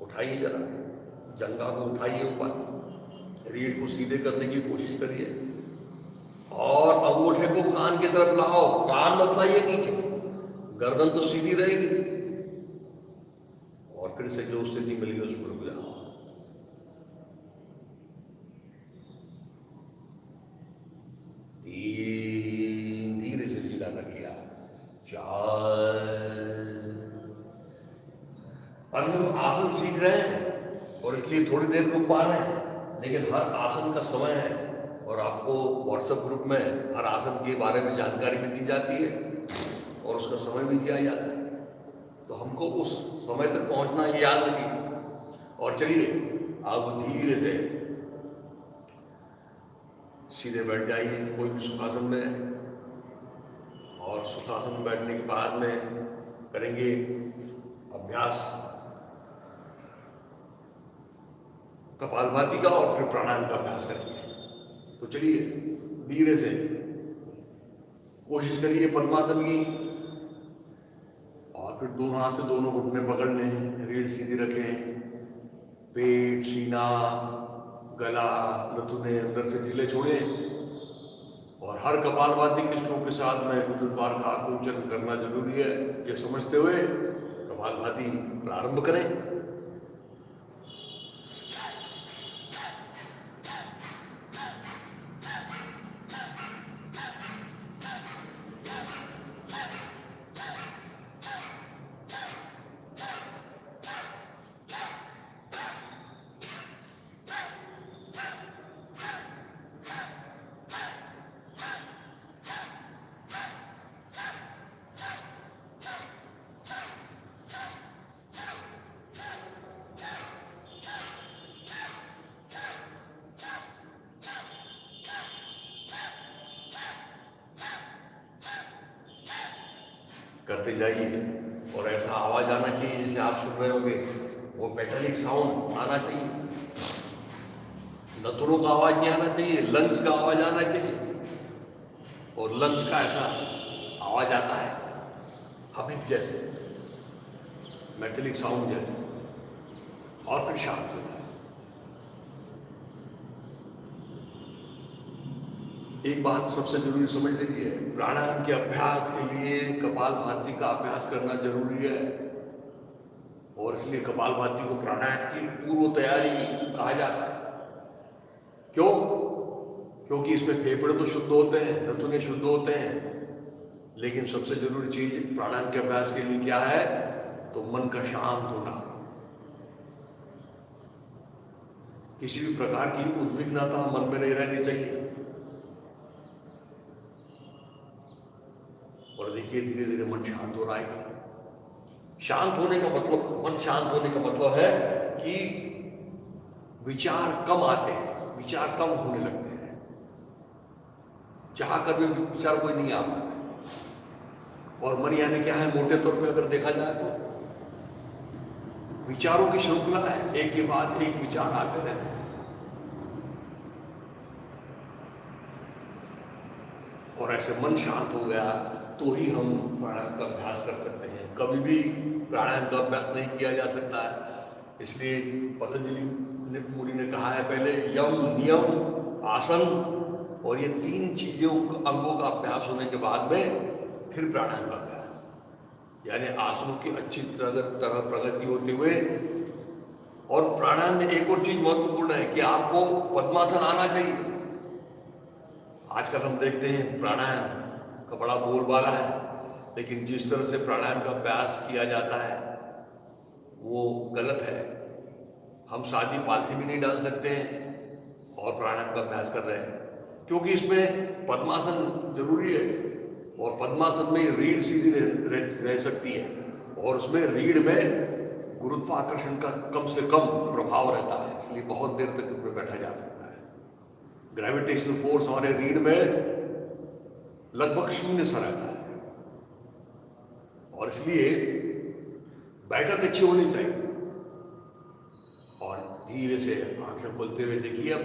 उठाइए जरा, जंघा को उठाइए ऊपर, रीढ़ को सीधे करने की कोशिश करिए और अंगूठे को कान की तरफ लाओ, कान मत लाइए नीचे, गर्दन तो सीधी रहेगी और फिर से जो स्थिति मिली उस पर रुक जाओ। धीरे से सीधा कर लिया, 4। अभी हम आसन सीख रहे हैं और इसलिए थोड़ी देर रुक पा रहे हैं, लेकिन हर आसन का समय है और आपको व्हाट्सएप ग्रुप में हर आसन के बारे में जानकारी भी दी जाती है और उसका समय भी दिया जाता है, तो हमको उस समय तक पहुंचना ये याद रखिए। और चलिए अब धीरे से सीधे बैठ जाइए कोई भी सुखासन में, और सुखासन में बैठने के बाद में करेंगे अभ्यास कपालभाति का और फिर प्राणायाम का अभ्यास करेंगे। तो चलिए धीरे से कोशिश करिए पद्मासन की, और फिर दोनों हाथ से दोनों घुटने पकड़ लें, रीढ़ सीधी रखें, पेट, सीना, गला, नथुने अंदर से ढीले छोड़ें और हर कपालभाति के स्ट्रोक के साथ में रुद्रद्वार का आकुंचन करना जरूरी है, ये समझते हुए कपालभाति प्रारंभ करें। करते जाइए। और ऐसा आवाज़ आना चाहिए जैसे आप सुन रहे होंगे, वो मेटालिक साउंड आना चाहिए। नथुनों का आवाज़ नहीं आना चाहिए, लंग्स का आवाज़ आना चाहिए। और लंग्स का ऐसा आवाज़ आता है हमिंग जैसे, मेटालिक साउंड जैसे, और फिर शांत हो जाए। एक बात सबसे जरूरी समझ लीजिए, प्राणायाम के अभ्यास के लिए कपालभाति का अभ्यास करना जरूरी है। और इसलिए कपालभाति को प्राणायाम की पूर्व तैयारी कहा जाता है। क्यों? क्योंकि इसमें फेफड़े तो शुद्ध होते हैं, नथुने शुद्ध होते हैं, लेकिन सबसे जरूरी चीज प्राणायाम के अभ्यास के लिए क्या है? तो मन का शांत होना। किसी भी प्रकार की उद्विग्नता मन में नहीं रहनी चाहिए। और देखिए धीरे धीरे मन शांत हो रहा है। शांत होने का मतलब, मन शांत होने का मतलब है कि विचार कम आते हैं, विचार कम होने लगते हैं। चाह कर भी विचार कोई नहीं आता। और मन यानी क्या है? मोटे तौर पे अगर देखा जाए तो विचारों की श्रृंखला है, एक के बाद एक विचार आते रहते हैं। और ऐसे मन शांत हो गया तो ही हम प्राणायाम का अभ्यास कर सकते हैं। कभी भी प्राणायाम का अभ्यास नहीं किया जा सकता है। इसलिए पतंजलि मुनि ने कहा है पहले यम, नियम, आसन, और ये तीन चीजों अंगों का अभ्यास होने के बाद में फिर प्राणायाम का अभ्यास, यानी आसनों की अच्छी तरह प्रगति होते हुए। और प्राणायाम में एक और चीज महत्वपूर्ण है कि आपको पद्मासन आना चाहिए। आजकल हम देखते हैं प्राणायाम का बड़ा बोलबाला है, लेकिन जिस तरह से प्राणायाम का अभ्यास किया जाता है वो गलत है। हम शादी पालथी भी नहीं डाल सकते हैं और प्राणायाम का अभ्यास कर रहे हैं, क्योंकि इसमें पद्मासन जरूरी है। और पद्मासन में रीढ़ सीधी रह सकती है, और उसमें रीढ़ में गुरुत्वाकर्षण का कम से कम प्रभाव रहता है, इसलिए बहुत देर तक उसमें बैठा जा सकता है। ग्रेविटेशनल फोर्स हमारे रीढ़ में लगभग शून्य सा रहता है, और इसलिए बैठक अच्छी होनी चाहिए। और धीरे से आंखें खोलते हुए देखिए, अब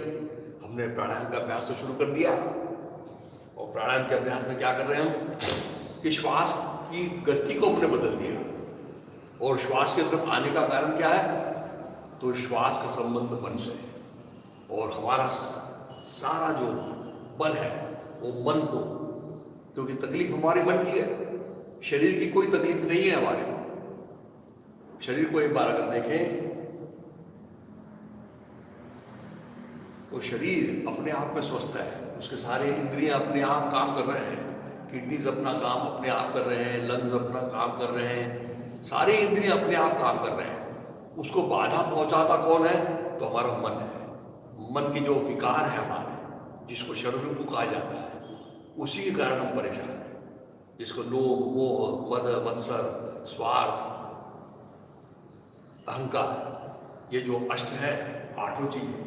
हमने प्राणायाम का अभ्यास तो शुरू कर दिया। और प्राणायाम के अभ्यास में क्या कर रहे हैं हम कि श्वास की गति को हमने बदल दिया। और श्वास की तरफ आने का कारण क्या है? तो श्वास का संबंध मन से है। और हमारा सारा जो बल है वो मन को, क्योंकि तकलीफ हमारे मन की है, शरीर की कोई तकलीफ नहीं है हमारे। शरीर को एक बार अगर देखें तो शरीर अपने आप में स्वस्थ है, उसके सारे इंद्रियां अपने आप काम कर रहे हैं, किडनीज अपना काम अपने आप कर रहे हैं, लंग्स अपना काम कर रहे हैं, सारी इंद्रियां अपने आप काम कर रहे हैं। उसको बाधा पहुंचाता कौन है? तो हमारा मन है। मन की जो विकार है हमारे, जिसको शरीर कहा जाता है, उसी के कारण हम परेशान हैं। जिसको लोभ, मोह, मद, मत्सर, स्वार्थ, अहंकार, ये जो अष्ट है, आठों चीजें,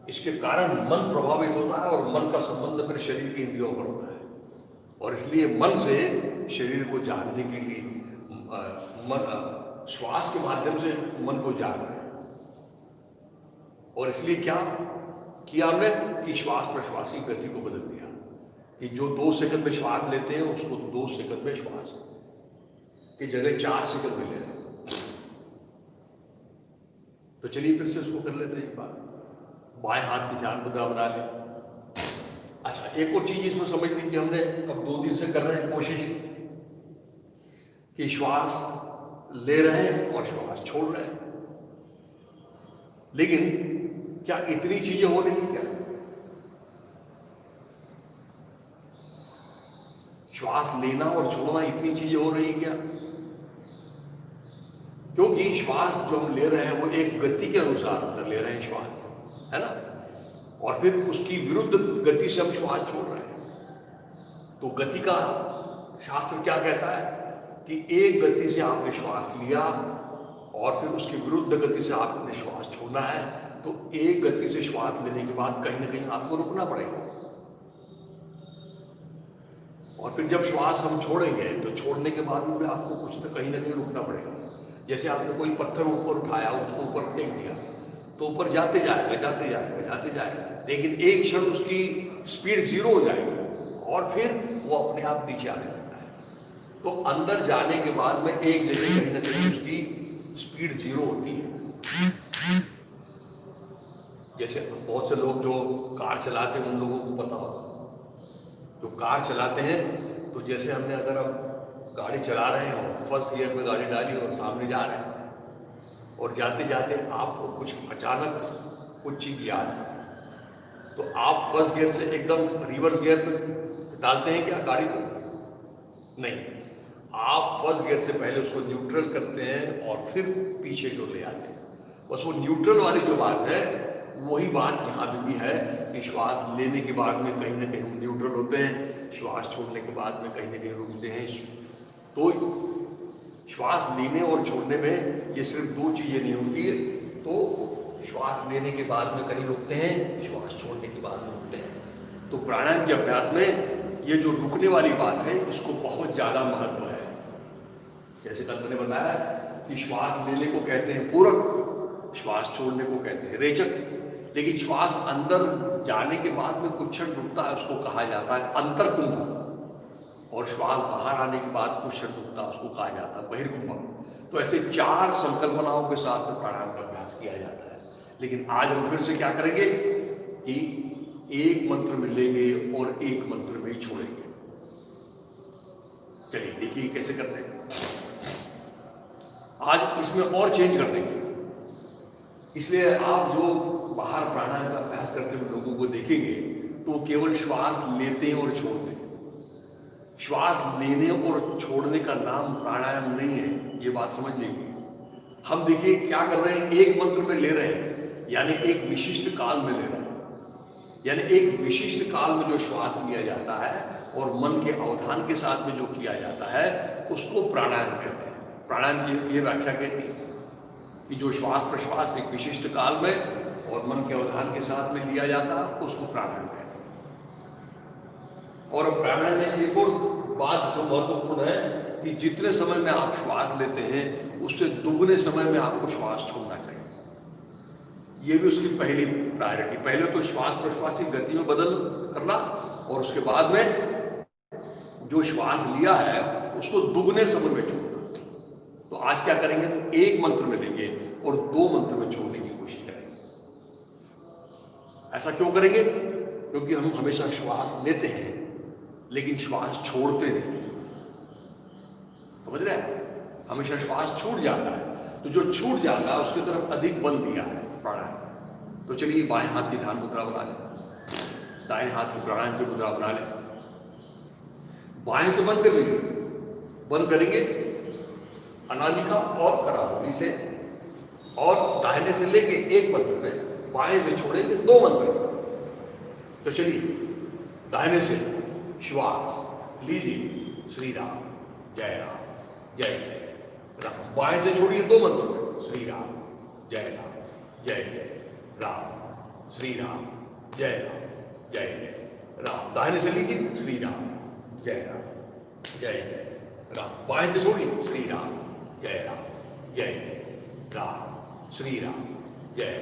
इसके कारण मन प्रभावित होता है। और मन का संबंध फिर शरीर के इंद्रियों पर होता है। और इसलिए मन से शरीर को जानने के लिए मन श्वास के माध्यम से मन को जान रहे हैं। और इसलिए क्या किया हमने कि श्वास प्रश्वास की गति को बदल दिया, कि जो 2 सेकंड में श्वास लेते हैं उसको 2 सेकंड में श्वास की जगह 4 सेकंड में ले रहे हैं। तो चलिए फिर से उसको कर लेते हैं एक बार। बाएं हाथ की ध्यान मुद्रा बना लें। अच्छा, एक और चीज इसमें समझ लीजिए, हमने अब 2 दिन से कर रहे हैं कोशिश कि श्वास ले रहे हैं और श्वास छोड़ रहे हैं, लेकिन क्या इतनी चीजें हो रही हैं क्या? श्वास लेना और छोड़ना इतनी चीजें हो रही है क्या? क्योंकि श्वास जो हम ले रहे हैं वो एक गति के अनुसार अंदर ले रहे हैं श्वास, है ना, और फिर उसकी विरुद्ध गति से हम श्वास छोड़ रहे हैं। तो गति का शास्त्र क्या कहता है कि एक गति से आपने श्वास लिया और फिर उसकी विरुद्ध गति से आपने श्वास छोड़ना है। तो एक गति से श्वास लेने के बाद कहीं ना कहीं आपको रुकना पड़ेगा, और फिर जब श्वास हम छोड़ेंगे तो छोड़ने के बाद में भी आपको कुछ तो कहीं ना कहीं रुकना पड़ेगा। जैसे आपने कोई पत्थर ऊपर उठाया, उसको ऊपर फेंक दिया, तो ऊपर जाते जाएगा जाते जाएगा जाते जाएगा, लेकिन एक क्षण उसकी स्पीड 0 हो जाएगी और फिर वो अपने आप नीचे आने लगता है। तो अंदर जाने के बाद में एक जगह कहीं ना कहीं उसकी स्पीड 0 होती है। जैसे बहुत से लोग जो कार चलाते हैं उन लोगों को पता होगा, जो कार चलाते हैं तो जैसे हमने अगर अब गाड़ी चला रहे हैं और फर्स्ट गियर में गाड़ी डाली और सामने जा रहे हैं और जाते जाते आपको कुछ अचानक कुछ चीज याद है, तो आप फर्स्ट गियर से एकदम रिवर्स गियर में डालते हैं क्या गाड़ी को? नहीं, आप फर्स्ट गियर से पहले उसको न्यूट्रल करते हैं और फिर पीछे को ले आते हैं। बस वो न्यूट्रल वाली जो बात है वही बात यहाँ पे भी है कि श्वास लेने के बाद में कहीं ना कहीं हम न्यूट्रल होते हैं, श्वास छोड़ने के बाद में कहीं ना कहीं रुकते हैं। तो श्वास लेने और छोड़ने में ये सिर्फ 2 चीजें नहीं होती है। तो श्वास लेने के बाद में कहीं रुकते हैं, श्वास छोड़ने के बाद में रुकते हैं। तो प्राणायाम के अभ्यास में ये जो रुकने वाली बात है इसको बहुत ज्यादा महत्व है। जैसे कल मैंने बताया कि श्वास लेने को कहते हैं पूरक, श्वास छोड़ने को कहते हैं रेचक, लेकिन श्वास अंदर जाने के बाद में कुछ क्षण रुकता है उसको कहा जाता है अंतरकुंभ, और श्वास बाहर आने के बाद कुछ क्षण रुकता है उसको कहा जाता है बहिर्कुंभ। तो ऐसे 4 संकल्पनाओं के साथ में प्राणायाम का अभ्यास किया जाता है। लेकिन आज हम फिर से क्या करेंगे कि एक मंत्र में लेंगे और एक मंत्र में ही छोड़ेंगे। चलिए देखिए कैसे करते हैं। आज इसमें और चेंज कर देंगे, इसलिए आप जो बाहर प्राणायाम का अभ्यास करते हुए लोगों को देखेंगे तो केवल श्वास लेते हैं और छोड़ते हैं। श्वास लेने और छोड़ने का नाम प्राणायाम नहीं है, ये बात समझ लीजिए। हम देखिए क्या कर रहे हैं, एक मंत्र में ले रहे हैं यानी एक विशिष्ट काल में ले रहे हैं, यानी एक विशिष्ट काल में जो श्वास लिया जाता है और मन के अवधान के साथ में जो किया जाता है उसको प्राणायाम कहते हैं। प्राणायाम की ये व्याख्या कहती है कि जो श्वास प्रश्वास एक विशिष्ट काल में और मन के अवधान के साथ में लिया जाता है उसको प्राणायाम कहते हैं। और प्राणायाम में एक और बात जो महत्वपूर्ण है कि जितने समय में आप श्वास लेते हैं उससे दुगने समय में आपको श्वास छोड़ना चाहिए। ये भी उसकी पहली प्रायोरिटी। पहले तो श्वास प्रश्वास की गति में बदल करना और उसके बाद में जो श्वास लिया है उसको दुगने समय में छोड़ना। तो आज क्या करेंगे, एक मंत्र में लेंगे और 2 मंत्र में छोड़ने की कोशिश करेंगे। ऐसा क्यों करेंगे? क्योंकि हम हमेशा श्वास लेते हैं लेकिन श्वास छोड़ते नहीं, समझ रहे हैं? हमेशा श्वास छूट जाता है, तो जो छूट जाता है उसकी तरफ अधिक बल दिया है प्राणायाम। तो चलिए बाएं हाथ की ध्यान मुद्रा बना लें, दाएं हाथ की प्राणायाम की मुद्रा बना लें। बाएं को बंद कर लेंगे, बंद करेंगे अनामिका और करावली से, और दाहिने से लेके एक मंत्र में, बाएं से छोड़ेंगे 2 मंत्र में। तो चलिए दाहिने से श्वास लीजिए, श्री राम जय राम जय जय राम। बाएं से छोड़िए 2 मंत्र में, श्री राम जय जय राम, श्री राम जय जय राम। दाहिने से लीजिए श्री राम जय राम। बाएं से छोड़िए श्री राम जय राम, श्री राम जय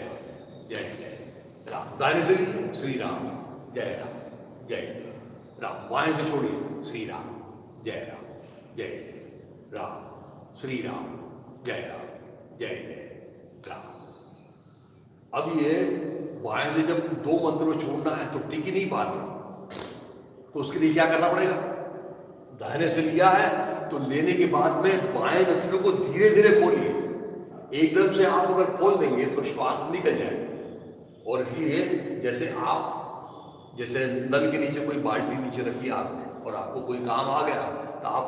राम। दाहिने से लीजिए श्री राम जय राम। बाएं से छोड़िए श्री राम जय राम, श्री राम जय राम। अब ये बाएं से जब 2 मंत्र में छोड़ना है तो टिक ही नहीं पाते, तो उसके लिए क्या करना पड़ेगा? दाहिने से लिया है तो लेने के बाद में बाएं नथुने को धीरे धीरे खोलिए। एकदम से आप अगर खोल देंगे तो श्वास निकल जाएगा। और इसलिए जैसे नल के नीचे कोई बाल्टी नीचे रखी आपने और आपको कोई काम आ गया तो आप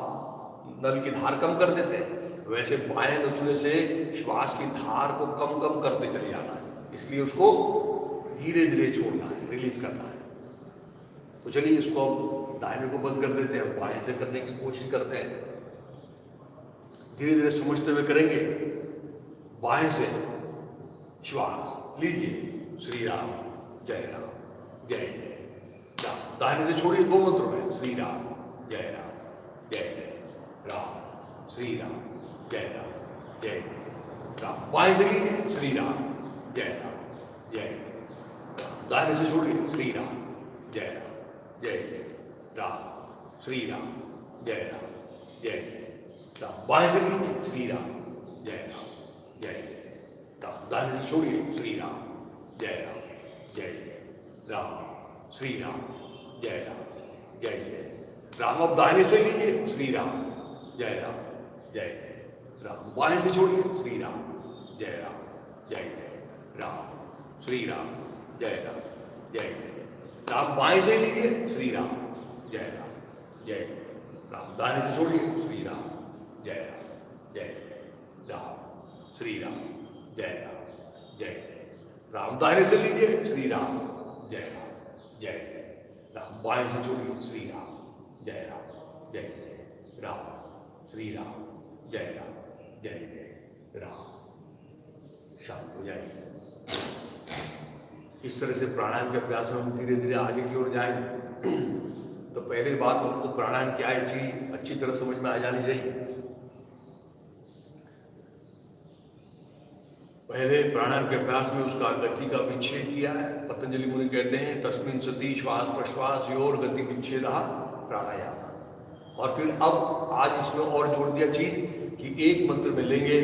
नल की धार कम कर देते हैं, वैसे बाएं नथुने से श्वास की धार को कम कम करते चले जाना है। इसलिए उसको धीरे धीरे छोड़ना है, रिलीज करना है। तो चलिए इसको हम दाहिने को बंद कर देते हैं, बाएं से करने की कोशिश करते हैं। धीरे धीरे समझते हुए करेंगे। बाएं से श्वास लीजिए, श्री राम जय राम। दाहिने से छोड़िए 2 मंत्रों में, श्री राम जय श्री राम जय राम। बाएं से लीजिए श्री राम जय राम। दाहिने से छोड़िए श्री राम जय राम श्री राम जय राम। बाएं से लीजिए श्री राम जय राम। दाहिने से छोड़िए श्री राम जय राम श्री राम जय राम। अब दाहिने से लीजिए श्री राम जय राम। बाएं से छोड़िए श्री राम जय राम श्री राम जय राम। बाएं से लीजिए श्री राम जय राम। दाहिने से छोड़िए श्री राम जय राम श्री राम जय राम। दाहिने से लीजिए श्री राम जय राम। बाएं से छोड़िए श्री राम जय राम श्री राम जय राम। शांत हो जाइए। इस तरह से प्राणायाम के अभ्यास में हम धीरे धीरे आगे की ओर जाएंगे। तो पहले बात तो हमको प्राणायाम क्या है चीज अच्छी तरह समझ में आ जानी चाहिए। पहले प्राणायाम के अभ्यास में उसका गति का विच्छेद किया है। पतंजलि मुनि कहते हैं तस्मिन् सति श्वास प्रश्वास योर गति विच्छेद प्राणायाम। और फिर अब आज इसमें और जोड़ दिया चीज कि एक मंत्र में लेंगे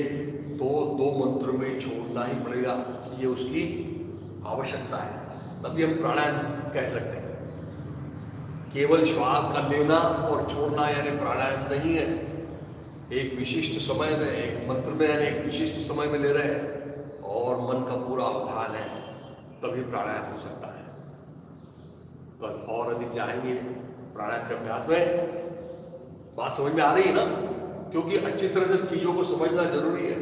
तो दो मंत्र में छोड़ना ही पड़ेगा। ये उसकी आवश्यकता है, तभी हम प्राणायाम कह सकते हैं। केवल श्वास का लेना और छोड़ना यानी प्राणायाम नहीं है। एक विशिष्ट समय में एक मंत्र में यानी एक विशिष्ट समय में ले रहे हैं और मन का पूरा अवधान है, तभी प्राणायाम हो सकता है। कल और अधिक जाएंगे प्राणायाम के अभ्यास में। बात समझ में आ रही है ना? क्योंकि अच्छी तरह से चीजों को समझना जरूरी है।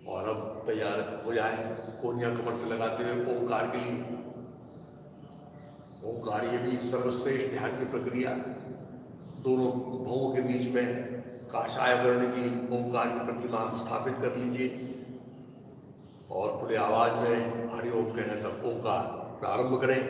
और अब तैयार हो जाए कोनिया कमर से लगाते हुए ओंकार के लिए। ओंकार ये भी सर्वश्रेष्ठ ध्यान की प्रक्रिया। दोनों भवों के बीच में काषाय वर्ण की ओंकार की प्रतिमा स्थापित कर लीजिए और खुले आवाज में हरिओम कहने तक ओंकार प्रारंभ करें।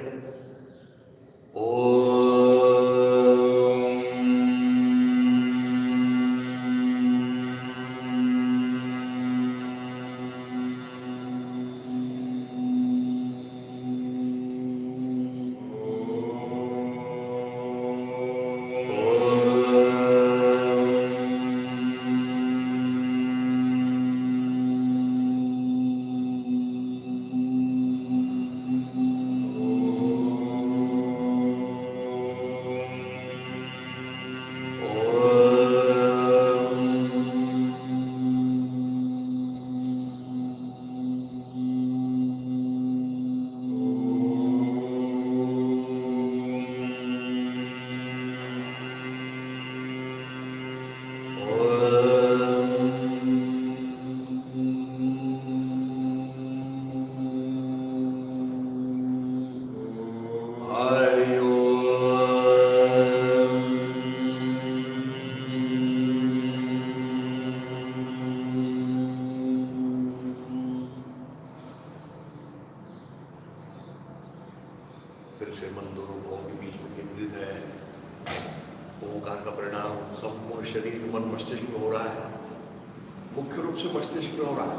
फिर से मन दोनों भावों के बीच में केंद्रित है। ओंकार का परिणाम संपूर्ण शरीर मन मस्तिष्क में हो रहा है, मुख्य रूप से मस्तिष्क में हो रहा है।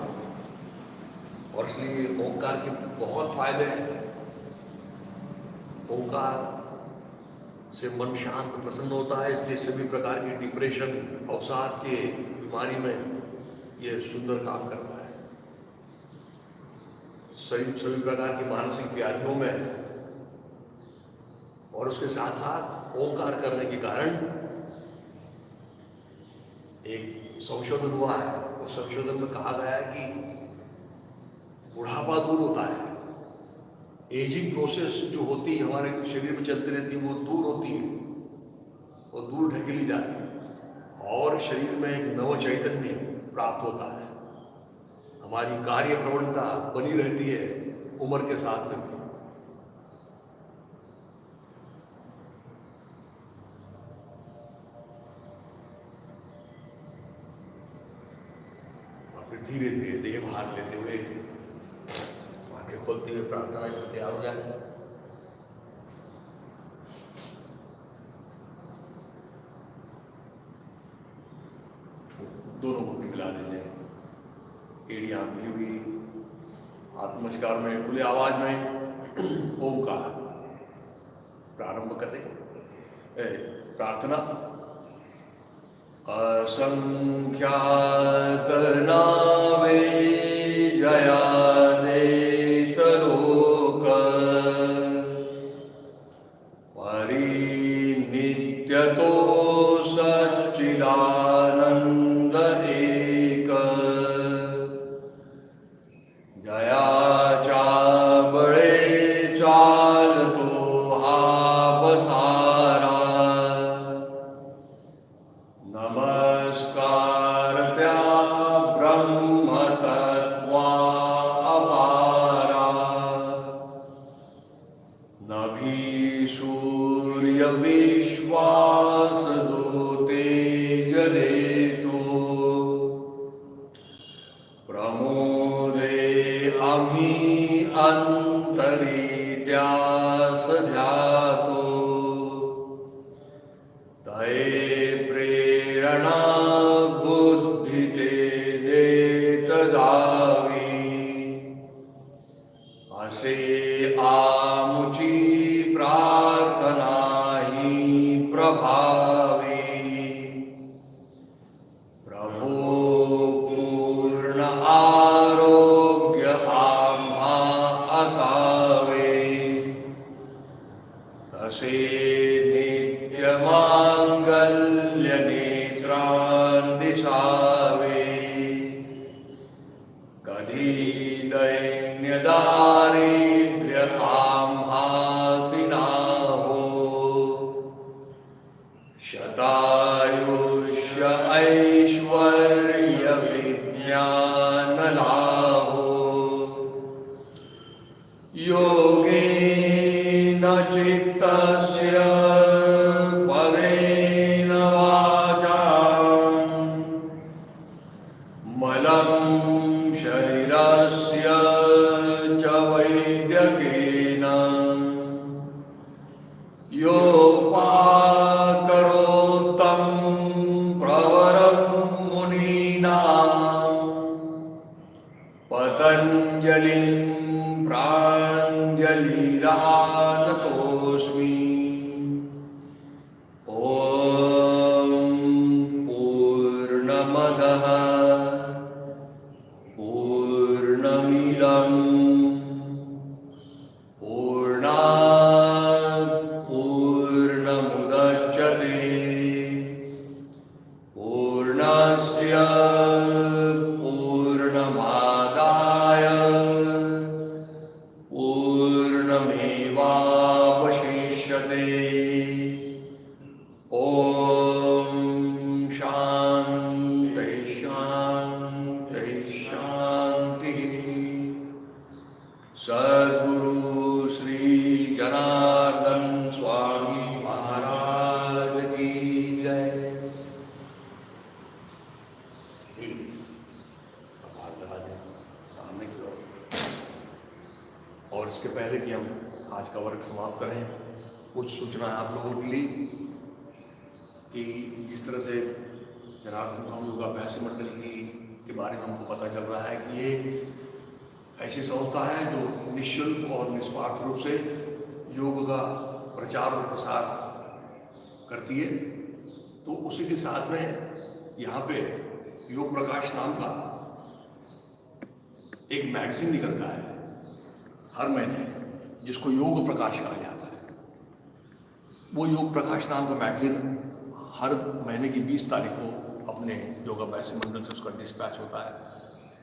और इसलिए ओंकार के बहुत फायदे हैं। ओंकार से मन शांत प्रसन्न होता है, इसलिए सभी प्रकार की डिप्रेशन अवसाद के बीमारी में ये सुंदर काम करता है। सभी प्रकार की मानसिक व्याधियों में। और उसके साथ साथ ओंकार करने के कारण एक संशोधन हुआ है। उस संशोधन में कहा गया है कि बुढ़ापा दूर होता है। एजिंग प्रोसेस जो होती है हमारे शरीर में चलती रहती है वो दूर होती है, वो दूर ढकेली जाती है और शरीर में एक नव चैतन्य प्राप्त होता है। हमारी कार्य प्रवणता बनी रहती है उम्र के साथ में भी। धीरे धीरे देह भार लेते हुए आंखें खोलते हुए प्रार्थना के तैयार हो जाए। दोनों मुट्ठी मिलाने से एड़ी यहाँ मिली हुई आत्मस्कार में खुले आवाज में ओंकार प्रारंभ करें। प्रार्थना। असंख्यात नावे जयादेत लोक परिनित्यतो सच्चिदानंद एक जयाचा बळे चालतो हा बसारा नमस्कार त्या ब्रह्मतत्वा अपारा नभी सूर्य विश्वास दोते जदेतो प्रमोदे आम्ही अंतरित्यास ध्यातो तये प्रेरणा बुद्धि ते देत जावी असे आमुची प्रार्थना ही प्रभावी प्रभो पूर्ण आरोग्य आम्हा असावे तसे नित्य मांगल्य नेत्रां दिसावे कधी दैन्य दारिद्र्य आम्हासी नाहो शतायुष्य ऐश्वर्य विज्ञान लाभो योगेन चित्तस्य पदेन वाचा मलं शरीरस्य च वैद्यकेन योपाकरोत्तं प्रवरं मुनीनां पतञ्जलिं प्राञ्जलिरानतोऽस्मि। ॐ पूर्णमदः पूर्णमिदं पूर्णात् पूर्णमुदच्यते पूर्णस्य पूर्णमादाय पूर्णमेवावशिष्यते। ॐ शान्ति शान्ति शान्तिः। सद्गुरु श्री जनार्दन स्वामी महाराज की जय। सामने की ओर। और इसके पहले कि हम आज का वर्ग समाप्त करें, कुछ सूचना आप लोगों के लिए कि जिस तरह से जनार्दन स्वामी योगाभ्यास मंडल के बारे में हमको पता चल रहा है कि ये ऐसी संस्था है जो निःशुल्क और निस्वार्थ रूप से योग का प्रचार और प्रसार करती है। तो उसी के साथ में यहाँ पे योग प्रकाश नाम का एक मैगजीन निकलता है हर महीने, जिसको योग प्रकाश कहा जाता है। वो योग प्रकाश नाम का मैगजीन हर महीने की 20 तारीख को अपने योगाभ्यास मंडल से उसका डिस्पैच होता है।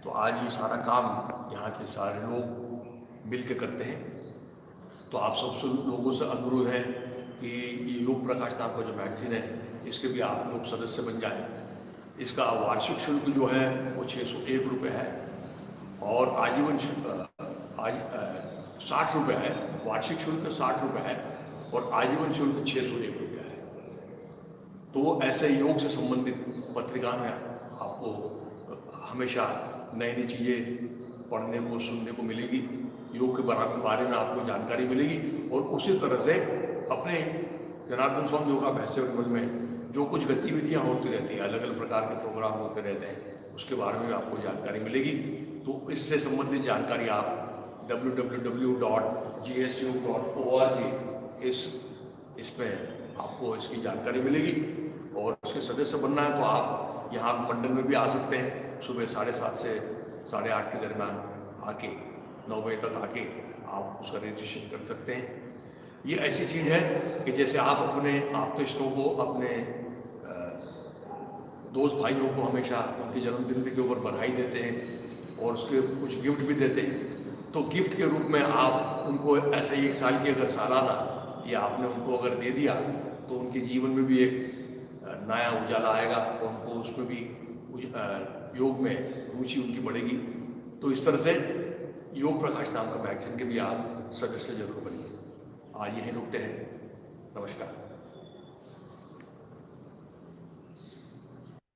तो आज ये सारा काम यहाँ के सारे लोग मिल के करते हैं। तो आप सब लोगों से अनुरोध है कि ये योग प्रकाश नाम का जो मैगजीन है, इसके भी आप लोग सदस्य बन जाएं। इसका वार्षिक शुल्क जो है वो 601 रुपये है और आजीवन 60 रुपये है। वार्षिक शुल्क 60 रुपये है और आजीवन शुल्क 601 रुपये है। तो ऐसे योग से संबंधित पत्रिका में आपको हमेशा नई नई चीज़ें पढ़ने को सुनने को मिलेगी, योग के बारे में आपको जानकारी मिलेगी। और उसी तरह से अपने जनार्दन स्वामी योगाभ्यास मंडल में जो कुछ गतिविधियाँ होती रहती हैं, अलग अलग प्रकार के प्रोग्राम होते रहते हैं, उसके बारे में आपको जानकारी मिलेगी। तो इससे संबंधित जानकारी आप www.gsu.org इसमें आपको इसकी जानकारी मिलेगी। और उसके सदस्य बनना है तो आप यहाँ मंडल में भी आ सकते हैं, सुबह 7:30 से 8:30 के दरमियान आके 9 बजे तक आके आप उसका रजिस्ट्रेशन कर सकते हैं। ये ऐसी चीज़ है कि जैसे आप अपने आप्तेष्टों को, अपने दोस्त भाइयों को हमेशा उनके जन्मदिन के ऊपर बधाई देते हैं और उसके कुछ गिफ्ट भी देते हैं, तो गिफ्ट के रूप में आप उनको ऐसे 1 साल की अगर सालाना या आपने उनको अगर दे दिया तो उनके जीवन में भी एक नया उजाला आएगा और उनको उसमें भी योग में रुचि उनकी बढ़ेगी। तो इस तरह से योग प्रकाश नाम का मैगजीन के भी आप सदस्य जरूर बनिए। आज यहीं रुकते हैं।